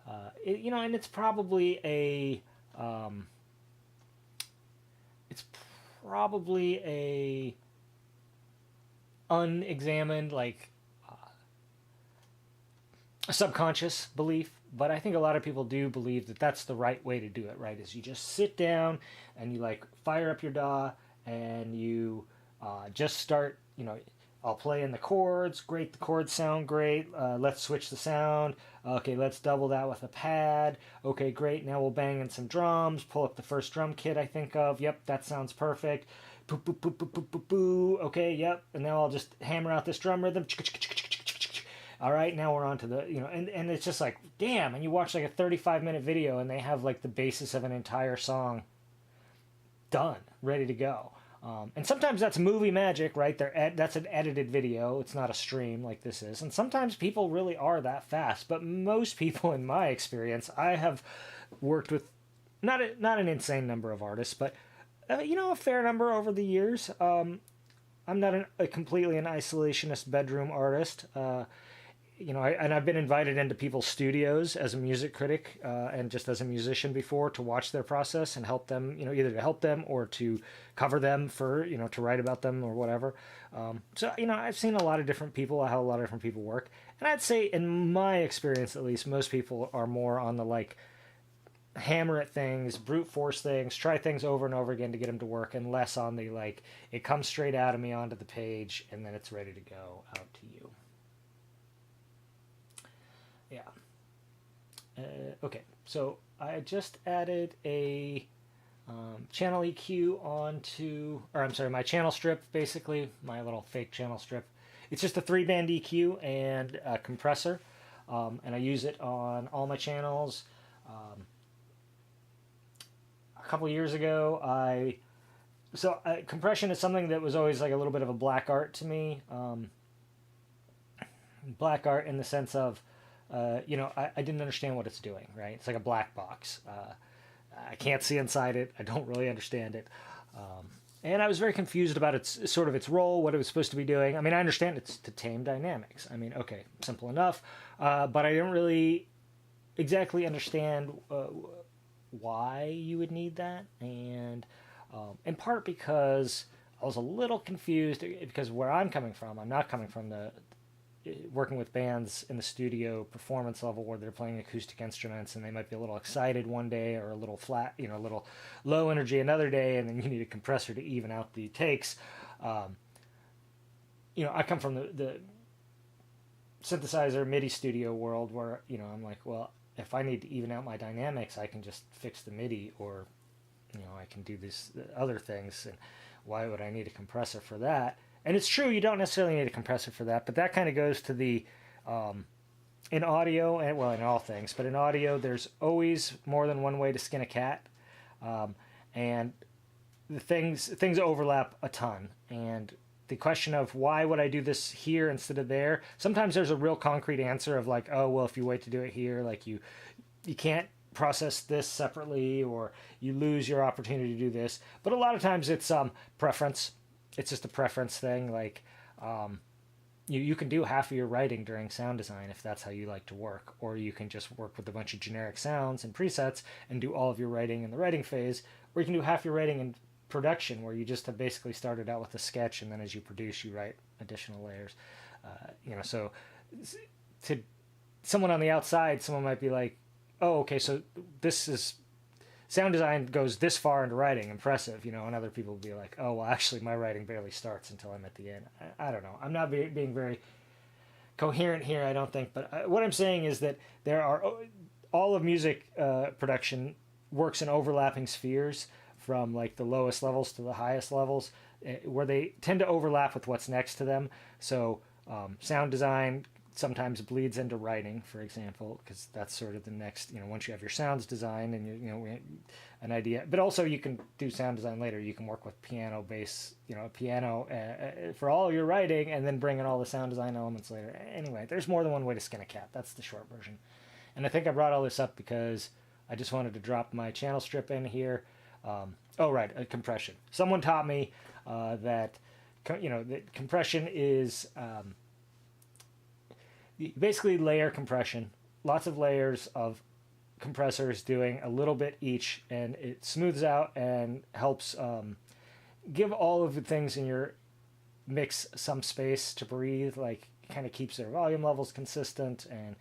and it's probably it's probably a unexamined, like, a subconscious belief, but I think a lot of people do believe that that's the right way to do it, right? Is you just sit down and you like fire up your DAW and you just start, I'll play in the chords. Great, the chords sound great. Let's switch the sound. Okay, let's double that with a pad. Okay, great. Now we'll bang in some drums. Pull up the first drum kit I think of. Yep, that sounds perfect. Boo, boo, boo, boo, boo, boo, boo. Okay, yep. And now I'll just hammer out this drum rhythm. All right, now we're on to the, and it's just like, damn. And you watch like a 35-minute video and they have like the basis of an entire song done, ready to go. And sometimes that's movie magic, right? That's an edited video. It's not a stream like this is. And sometimes people really are that fast. But most people, in my experience, I have worked with not an insane number of artists, but a fair number over the years. I'm not a completely an isolationist bedroom artist. and I've been invited into people's studios as a music critic and just as a musician before to watch their process and help them, either to help them or to cover them for, to write about them or whatever. So, I've seen a lot of different people, how a lot of different people work. And I'd say, in my experience at least, most people are more on the like hammer at things, brute force things, try things over and over again to get them to work, and less on the like, it comes straight out of me onto the page and then it's ready to go out to you. Yeah. Okay, so I just added a channel EQ onto, or I'm sorry, my channel strip, basically, my little fake channel strip. It's just a 3-band EQ and a compressor, and I use it on all my channels. A couple years ago, compression is something that was always like a little bit of a black art to me. Black art in the sense of, I didn't understand what it's doing, right? It's like a black box. I can't see inside it. I don't really understand it. And I was very confused about its role, what it was supposed to be doing. I mean, I understand it's to tame dynamics. I mean, okay, simple enough. But I didn't really exactly understand why you would need that. And in part because I was a little confused because where I'm coming from, I'm not coming from the working with bands in the studio performance level where they're playing acoustic instruments and they might be a little excited one day or a little flat, a little low energy another day, and then you need a compressor to even out the takes. I come from the synthesizer MIDI studio world where, I'm like, well, if I need to even out my dynamics, I can just fix the MIDI, or, I can do these other things. And why would I need a compressor for that? And it's true, you don't necessarily need a compressor for that, but that kind of goes to the, in audio, and well, in all things, but in audio, there's always more than one way to skin a cat. And the things overlap a ton. And the question of why would I do this here instead of there, sometimes there's a real concrete answer of like, oh, well, if you wait to do it here, like you can't process this separately, or you lose your opportunity to do this. But a lot of times it's preference. It's just a preference thing. Like, you can do half of your writing during sound design if that's how you like to work, or you can just work with a bunch of generic sounds and presets and do all of your writing in the writing phase, or you can do half your writing in production, where you just have basically started out with a sketch, and then as you produce, you write additional layers. So to someone on the outside, someone might be like, oh, okay, so this is sound design goes this far into writing, impressive, and other people will be like, oh, well, actually, my writing barely starts until I'm at the end. I don't know. I'm not being very coherent here, I don't think, but what I'm saying is that there are, all of music production works in overlapping spheres from like the lowest levels to the highest levels, where they tend to overlap with what's next to them. So sound design sometimes bleeds into writing, for example, because that's sort of the next, once you have your sounds designed and an idea, but also you can do sound design later. You can work with piano, bass, piano for all your writing, and then bring in all the sound design elements later. Anyway, there's more than one way to skin a cat. That's the short version. And I think I brought all this up because I just wanted to drop my channel strip in here. Compression. Someone taught me that compression is basically layer compression, lots of layers of compressors doing a little bit each, and it smooths out and helps give all of the things in your mix some space to breathe, like kind of keeps their volume levels consistent, and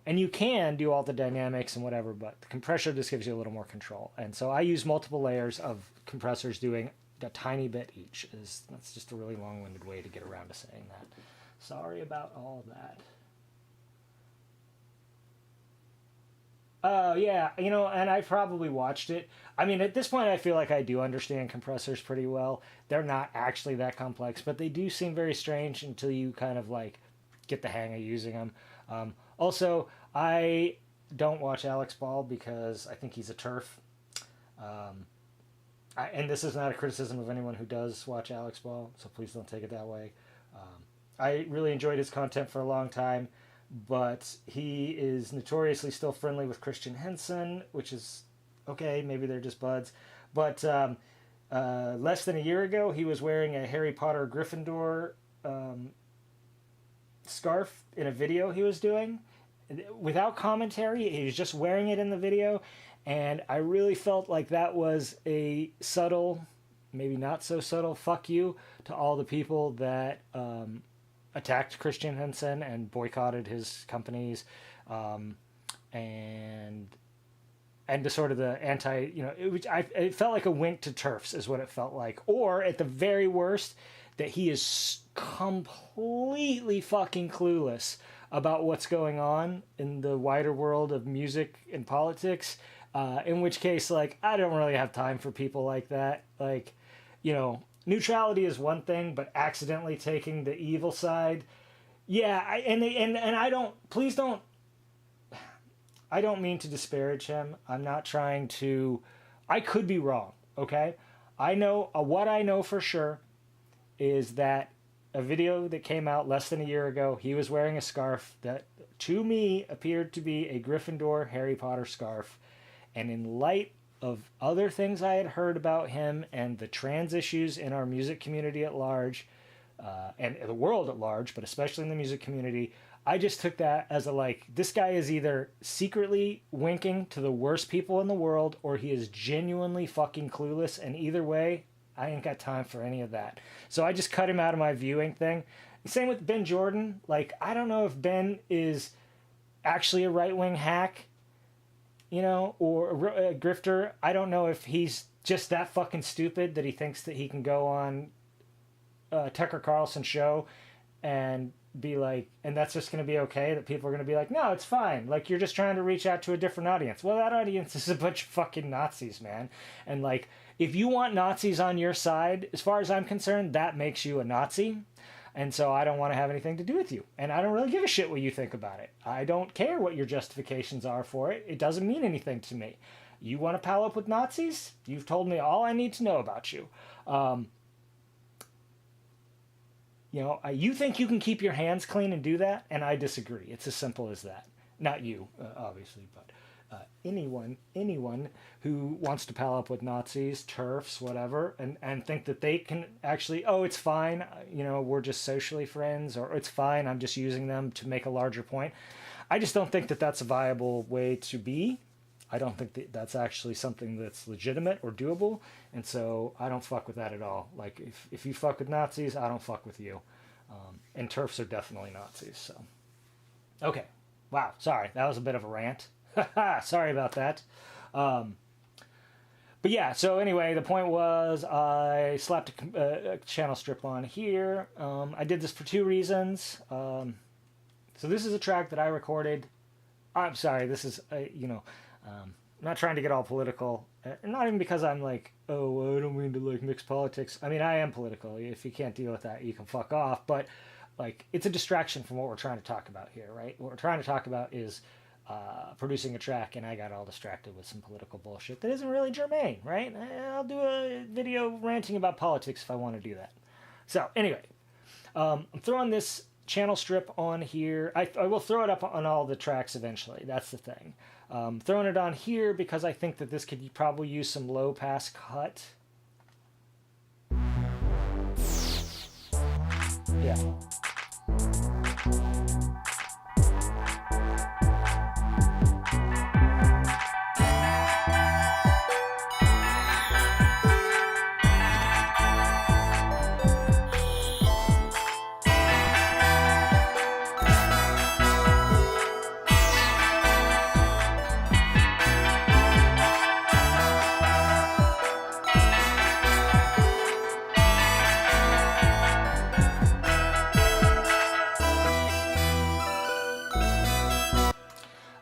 and you can do all the dynamics and whatever, but the compressor just gives you a little more control. And so I use multiple layers of compressors doing a tiny bit each. That's just a really long-winded way to get around to saying that. Sorry about all of that. Oh, yeah, and I probably watched it. I mean, at this point, I feel like I do understand compressors pretty well. They're not actually that complex, but they do seem very strange until you kind of, like, get the hang of using them. Also, I don't watch Alex Ball because I think he's a turf. And this is not a criticism of anyone who does watch Alex Ball, so please don't take it that way. I really enjoyed his content for a long time, but he is notoriously still friendly with Christian Henson, which is okay, maybe they're just buds. But less than a year ago, he was wearing a Harry Potter Gryffindor scarf in a video he was doing without commentary. He was just wearing it in the video, and I really felt like that was a subtle, maybe not so subtle, fuck you to all the people that attacked Christian Henson and boycotted his companies, and the sort of the anti, it felt like a wink to TERFs is what it felt like, or at the very worst, that he is completely fucking clueless about what's going on in the wider world of music and politics. In which case, like, I don't really have time for people like that. Like, neutrality is one thing, but accidentally taking the evil side, yeah. And I don't. Please don't. I don't mean to disparage him. I'm not trying to. I could be wrong. Okay, I know what I know for sure is that a video that came out less than a year ago, he was wearing a scarf that to me appeared to be a Gryffindor Harry Potter scarf. And in light of other things I had heard about him and the trans issues in our music community at large, and the world at large, but especially in the music community, I just took that as a, like, this guy is either secretly winking to the worst people in the world, or he is genuinely fucking clueless, and either way, I ain't got time for any of that. So I just cut him out of my viewing thing. Same with Ben Jordan. Like, I don't know if Ben is actually a right-wing hack, or a grifter. I don't know if he's just that fucking stupid that he thinks that he can go on Tucker Carlson's show and be like, and that's just going to be okay, that people are going to be like, no, it's fine. Like, you're just trying to reach out to a different audience. Well, that audience is a bunch of fucking Nazis, man. And, like, if you want Nazis on your side, as far as I'm concerned, that makes you a Nazi. And so I don't want to have anything to do with you. And I don't really give a shit what you think about it. I don't care what your justifications are for it. It doesn't mean anything to me. You want to pal up with Nazis? You've told me all I need to know about you. You think you can keep your hands clean and do that? And I disagree. It's as simple as that. Not you, obviously, but anyone who wants to pal up with Nazis, TERFs, whatever, and think that they can actually, oh, it's fine, we're just socially friends, or it's fine, I'm just using them to make a larger point. I just don't think that that's a viable way to be. I don't think that that's actually something that's legitimate or doable, and so I don't fuck with that at all. Like, if you fuck with Nazis, I don't fuck with you. And TERFs are definitely Nazis, so. Okay. Wow, sorry, that was a bit of a rant. Sorry about that. But yeah, so anyway, the point was I slapped a channel strip on here. I did this for two reasons. So this is a track that I recorded. I'm sorry, this is, I'm not trying to get all political. Not even because I'm like, oh, I don't mean to, like, mix politics. I mean, I am political. If you can't deal with that, you can fuck off. But, like, it's a distraction from what we're trying to talk about here, right? What we're trying to talk about is producing a track, and I got all distracted with some political bullshit that isn't really germane, right? I'll do a video ranting about politics if I want to do that. So, anyway, I'm throwing this channel strip on here. I will throw it up on all the tracks eventually. That's the thing. Throwing it on here because I think that this could probably use some low pass cut. Yeah.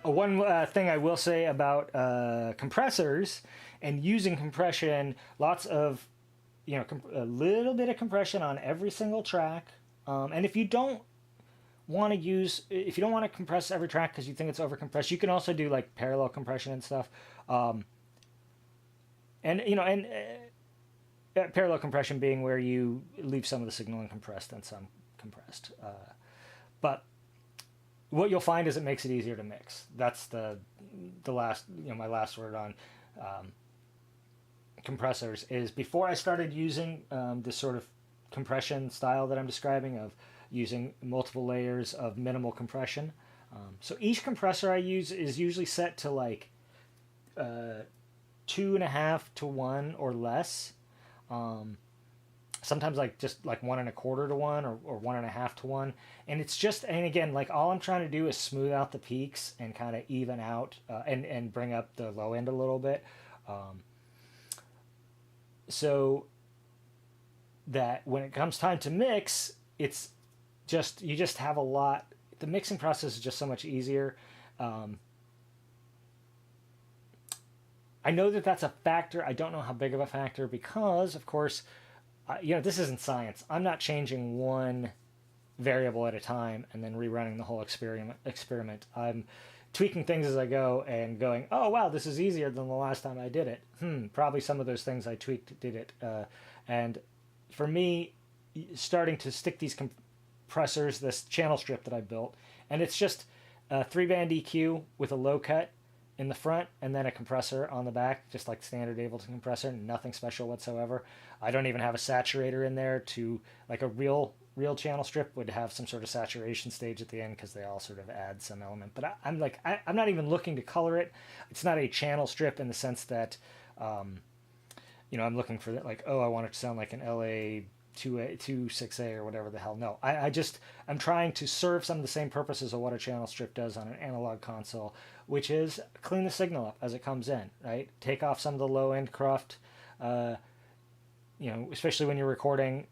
One thing I will say about compressors and using compression, lots of, a little bit of compression on every single track. And if you don't want to compress every track because you think it's over compressed, you can also do like parallel compression and stuff. Parallel compression being where you leave some of the signal uncompressed and some compressed. But what you'll find is it makes it easier to mix. That's the last, my last word on compressors is before I started using this sort of compression style that I'm describing of, using multiple layers of minimal compression. So each compressor I use is usually set to like 2.5 to 1 or less. Um, Sometimes like just like 1.25 to 1 or 1.5 to 1, and it's just, and again, like all I'm trying to do is smooth out the peaks and kind of even out and bring up the low end a little bit, um, so that when it comes time to mix, it's just, you just have a lot, the mixing process is just so much easier. um, I know that that's a factor. I don't know how big of a factor because, of course, this isn't science. I'm not changing one variable at a time and then rerunning the whole experiment. I'm tweaking things as I go and going, oh wow, this is easier than the last time I did it. Probably some of those things I tweaked did it. And for me, starting to stick these compressors, this channel strip that I built, and it's just a 3-band EQ with a low cut in the front and then a compressor on the back, just like standard Ableton compressor, nothing special whatsoever. I don't even have a saturator in there, to like a real channel strip would have some sort of saturation stage at the end because they all sort of add some element. But I'm not even looking to color it. It's not a channel strip in the sense that um, I'm looking for that, like, oh, I want it to sound like an LA 26A or whatever the hell. No, I'm trying to serve some of the same purposes of what a channel strip does on an analog console, which is clean the signal up as it comes in, right? Take off some of the low end cruft, uh, especially when you're recording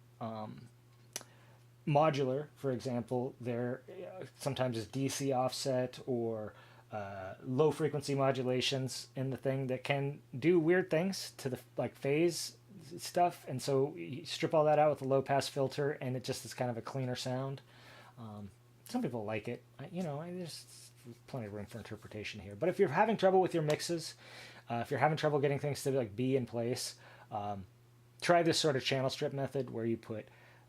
modular, for example. There sometimes is DC offset or low frequency modulations in the thing that can do weird things to the like phase stuff, and so you strip all that out with a low pass filter and it just is kind of a cleaner sound. Some people like it. There's plenty of room for interpretation here, but if you're having trouble with your mixes, if you're having trouble getting things to like be in place, try this sort of channel strip method where you put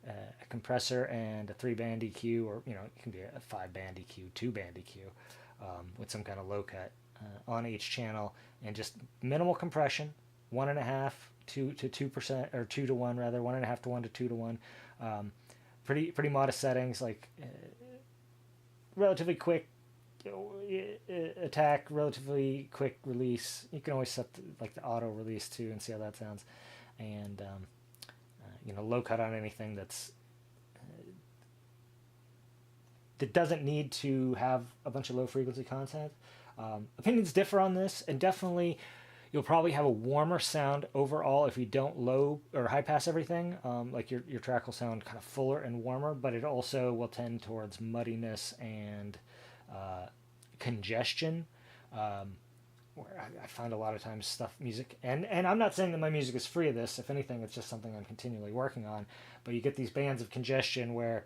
a compressor and a 3-band EQ, or it can be a 5-band EQ, 2-band EQ, with some kind of low cut on each channel, and just minimal compression, 1.5 to 2% or 2 to 1 rather, 1.5 to 1 to 2 to 1. Pretty modest settings, like relatively quick attack, relatively quick release. You can always set like the auto release too and see how that sounds, and low cut on anything that doesn't need to have a bunch of low frequency content. Opinions differ on this, and definitely you'll probably have a warmer sound overall if you don't low or high pass everything. Like your track will sound kind of fuller and warmer, but it also will tend towards muddiness and congestion. Where I find a lot of times music, and I'm not saying that my music is free of this. If anything, it's just something I'm continually working on. But you get these bands of congestion where,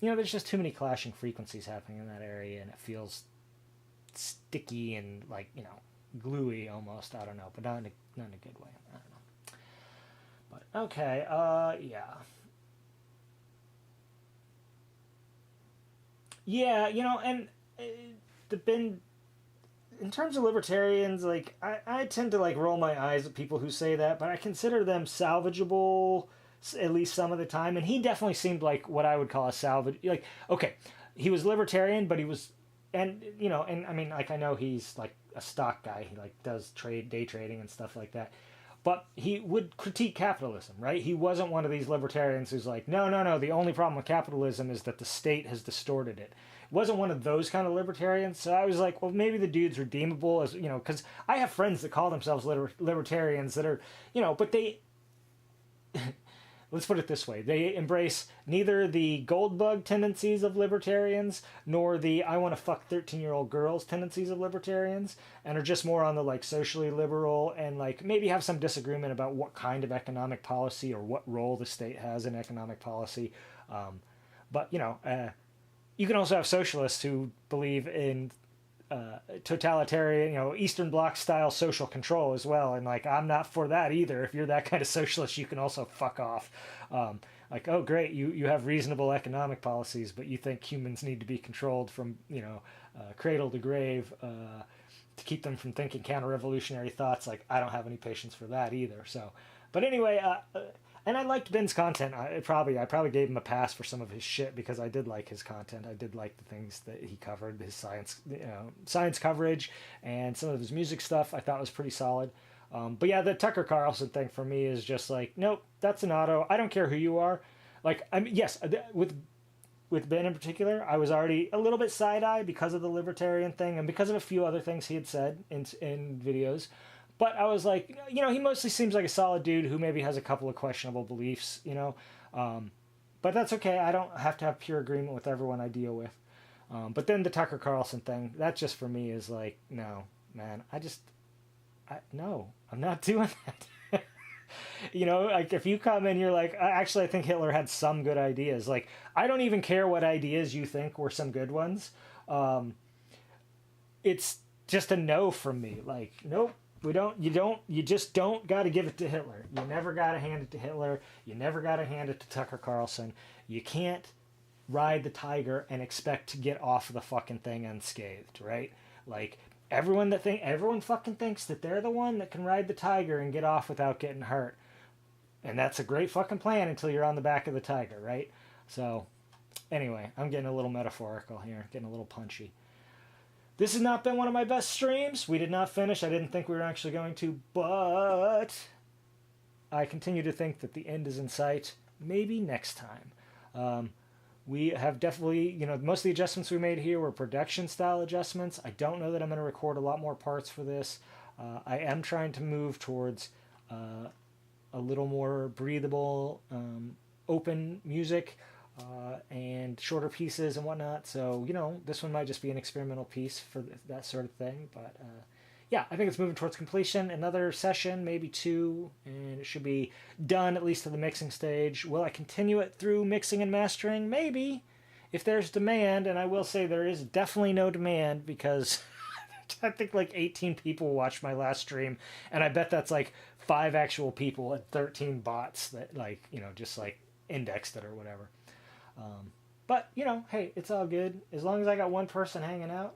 there's just too many clashing frequencies happening in that area, and it feels sticky and like, gluey almost. I don't know, but not in a good way. I don't know. But okay, yeah. Yeah, and the been in terms of libertarians, like I tend to like roll my eyes at people who say that, but I consider them salvageable at least some of the time. And he definitely seemed like what I would call a salvage. Like, okay, he was libertarian, but he was, and I mean, like, I know he's like a stock guy. He like does day trading and stuff like that. But he would critique capitalism, right? He wasn't one of these libertarians who's like, no, no, no, the only problem with capitalism is that the state has distorted it. Wasn't one of those kind of libertarians. So I was like, well, maybe the dude's redeemable, as because I have friends that call themselves libertarians that are, but they let's put it this way: they embrace neither the gold bug tendencies of libertarians nor the I want to fuck 13-year-old girls tendencies of libertarians, and are just more on the like socially liberal, and like maybe have some disagreement about what kind of economic policy or what role the state has in economic policy. But you can also have socialists who believe in totalitarian, Eastern Bloc style social control as well. And like, I'm not for that either. If you're that kind of socialist, you can also fuck off. Like, oh, great, you have reasonable economic policies, but you think humans need to be controlled from, cradle to grave to keep them from thinking counter-revolutionary thoughts. Like, I don't have any patience for that either. So, but anyway, and I liked Ben's content. I probably gave him a pass for some of his shit because I did like his content. I did like the things that he covered, his science, science coverage, and some of his music stuff. I thought was pretty solid. But yeah, the Tucker Carlson thing for me is just like, nope, that's an auto. I don't care who you are. Like, I mean, yes, with Ben in particular, I was already a little bit side eye because of the libertarian thing and because of a few other things he had said in videos. But I was like, he mostly seems like a solid dude who maybe has a couple of questionable beliefs, But that's okay. I don't have to have pure agreement with everyone I deal with. But then the Tucker Carlson thing, that just for me is like, no, man, no, I'm not doing that. Like if you come in, you're like, actually, I think Hitler had some good ideas. Like, I don't even care what ideas you think were some good ones. It's just a no from me. Like, nope. You just don't got to give it to Hitler. You never got to hand it to Hitler. You never got to hand it to Tucker Carlson. You can't ride the tiger and expect to get off the fucking thing unscathed, right? Like, everyone fucking thinks that they're the one that can ride the tiger and get off without getting hurt. And that's a great fucking plan until you're on the back of the tiger, right? So, anyway, I'm getting a little metaphorical here, getting a little punchy. This has not been one of my best streams. We did not finish. I didn't think we were actually going to, but I continue to think that the end is in sight. Maybe next time. We have definitely, most of the adjustments we made here were production style adjustments. I don't know that I'm going to record a lot more parts for this. I am trying to move towards a little more breathable, open music. And shorter pieces and whatnot. So, this one might just be an experimental piece for that sort of thing. But, yeah, I think it's moving towards completion. Another session, maybe 2, and it should be done, at least to the mixing stage. Will I continue it through mixing and mastering? Maybe, if there's demand. And I will say there is definitely no demand because I think like 18 people watched my last stream. And I bet that's like 5 actual people and 13 bots that just indexed it or whatever. But, hey, it's all good. As long as I got one person hanging out,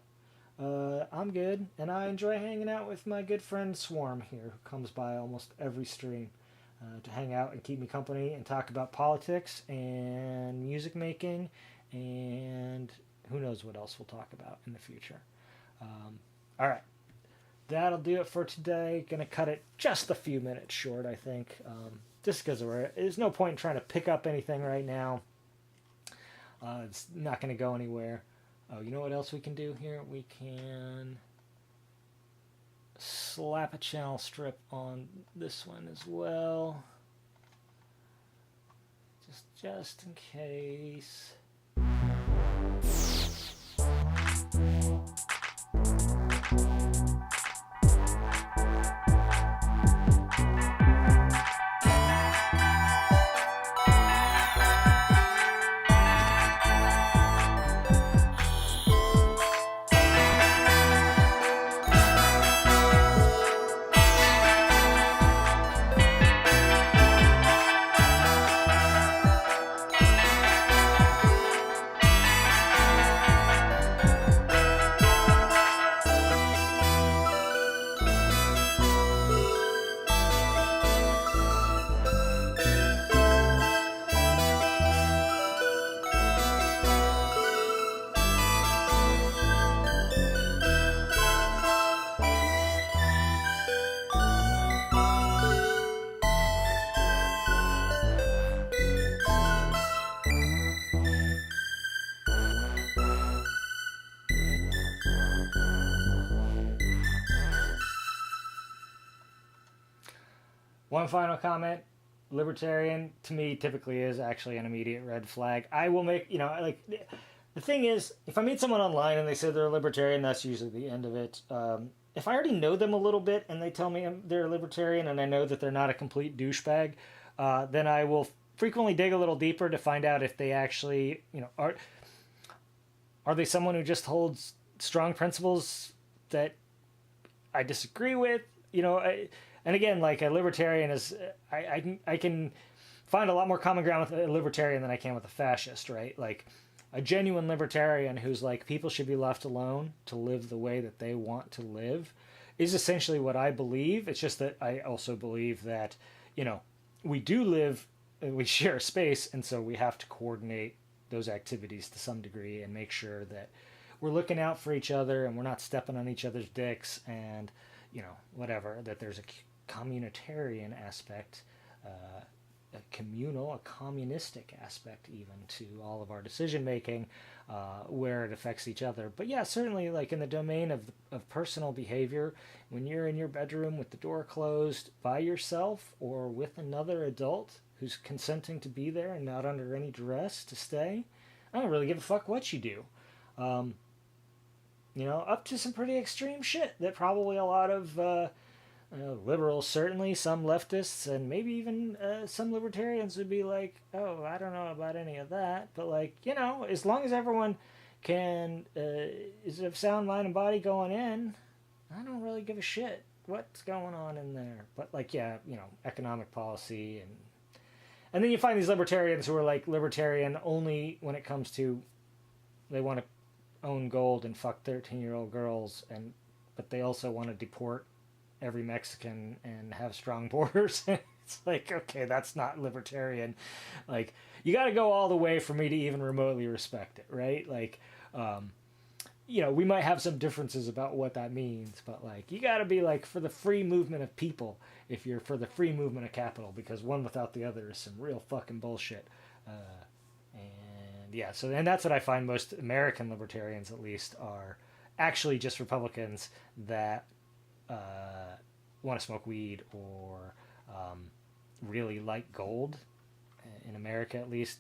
I'm good. And I enjoy hanging out with my good friend Swarm here, who comes by almost every stream to hang out and keep me company and talk about politics and music making and who knows what else we'll talk about in the future. All right. That'll do it for today. Gonna cut it just a few minutes short, I think. Just because there's no point in trying to pick up anything right now. It's not going to go anywhere. Oh, you know what else we can do here? We can slap a channel strip on this one as well. Just in case. One final comment. Libertarian, to me, typically is actually an immediate red flag. I will make, the thing is, if I meet someone online and they say they're a libertarian, that's usually the end of it. If I already know them a little bit and they tell me they're a libertarian and I know that they're not a complete douchebag, then I will frequently dig a little deeper to find out if they actually, are they someone who just holds strong principles that I disagree with? And again, like a libertarian is, I can find a lot more common ground with a libertarian than I can with a fascist, right? Like a genuine libertarian who's like, people should be left alone to live the way that they want to live is essentially what I believe. It's just that I also believe that, we do live we share a space, and so we have to coordinate those activities to some degree and make sure that we're looking out for each other and we're not stepping on each other's dicks and whatever, that there's a communitarian aspect, a communal, a communistic aspect even to all of our decision making, where it affects each other. But yeah, certainly like in the domain of personal behavior, when you're in your bedroom with the door closed by yourself or with another adult who's consenting to be there and not under any duress to stay, I don't really give a fuck what you do. Um, up to some pretty extreme shit that probably a lot of liberals, certainly some leftists, and maybe even some libertarians would be like, "Oh, I don't know about any of that," but like, as long as everyone can is of sound mind and body going in, I don't really give a shit what's going on in there. But like, yeah, economic policy and then you find these libertarians who are like libertarian only when it comes to they want to own gold and fuck 13-year-old girls, but they also want to deport every Mexican and have strong borders. It's like, okay, that's not libertarian. Like, you got to go all the way for me to even remotely respect it, right? Like, we might have some differences about what that means, but like, you got to be like for the free movement of people if you're for the free movement of capital, because one without the other is some real fucking bullshit. And yeah, and that's what I find most American libertarians, at least, are actually just Republicans that want to smoke weed or really like gold. In America, at least,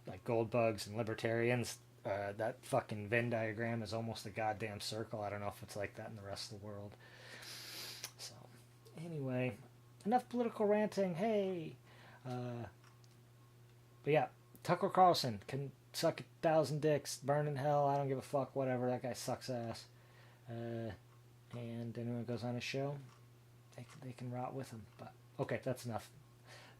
like gold bugs and libertarians. That fucking Venn diagram is almost a goddamn circle. I don't know if it's like that in the rest of the world. So, anyway, enough political ranting. Hey, but yeah, Tucker Carlson can suck 1,000 dicks, burn in hell. I don't give a fuck. Whatever. That guy sucks ass. And anyone goes on his show, they can rot with him. But okay, that's enough.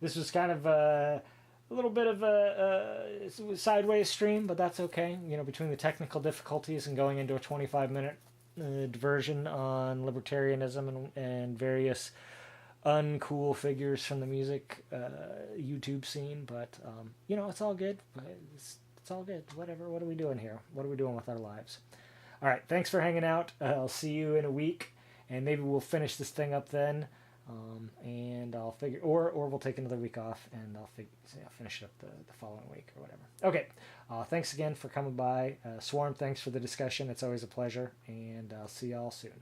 This was kind of a little bit of a sideways stream, but that's okay. Between the technical difficulties and going into a 25-minute diversion on libertarianism and various uncool figures from the music YouTube scene, but it's all good. It's all good. Whatever. What are we doing here? What are we doing with our lives? All right, thanks for hanging out. I'll see you in a week, and maybe we'll finish this thing up then. And I'll figure, or we'll take another week off, and I'll finish it up the following week or whatever. Okay, thanks again for coming by. Swarm, thanks for the discussion. It's always a pleasure, and I'll see y'all soon.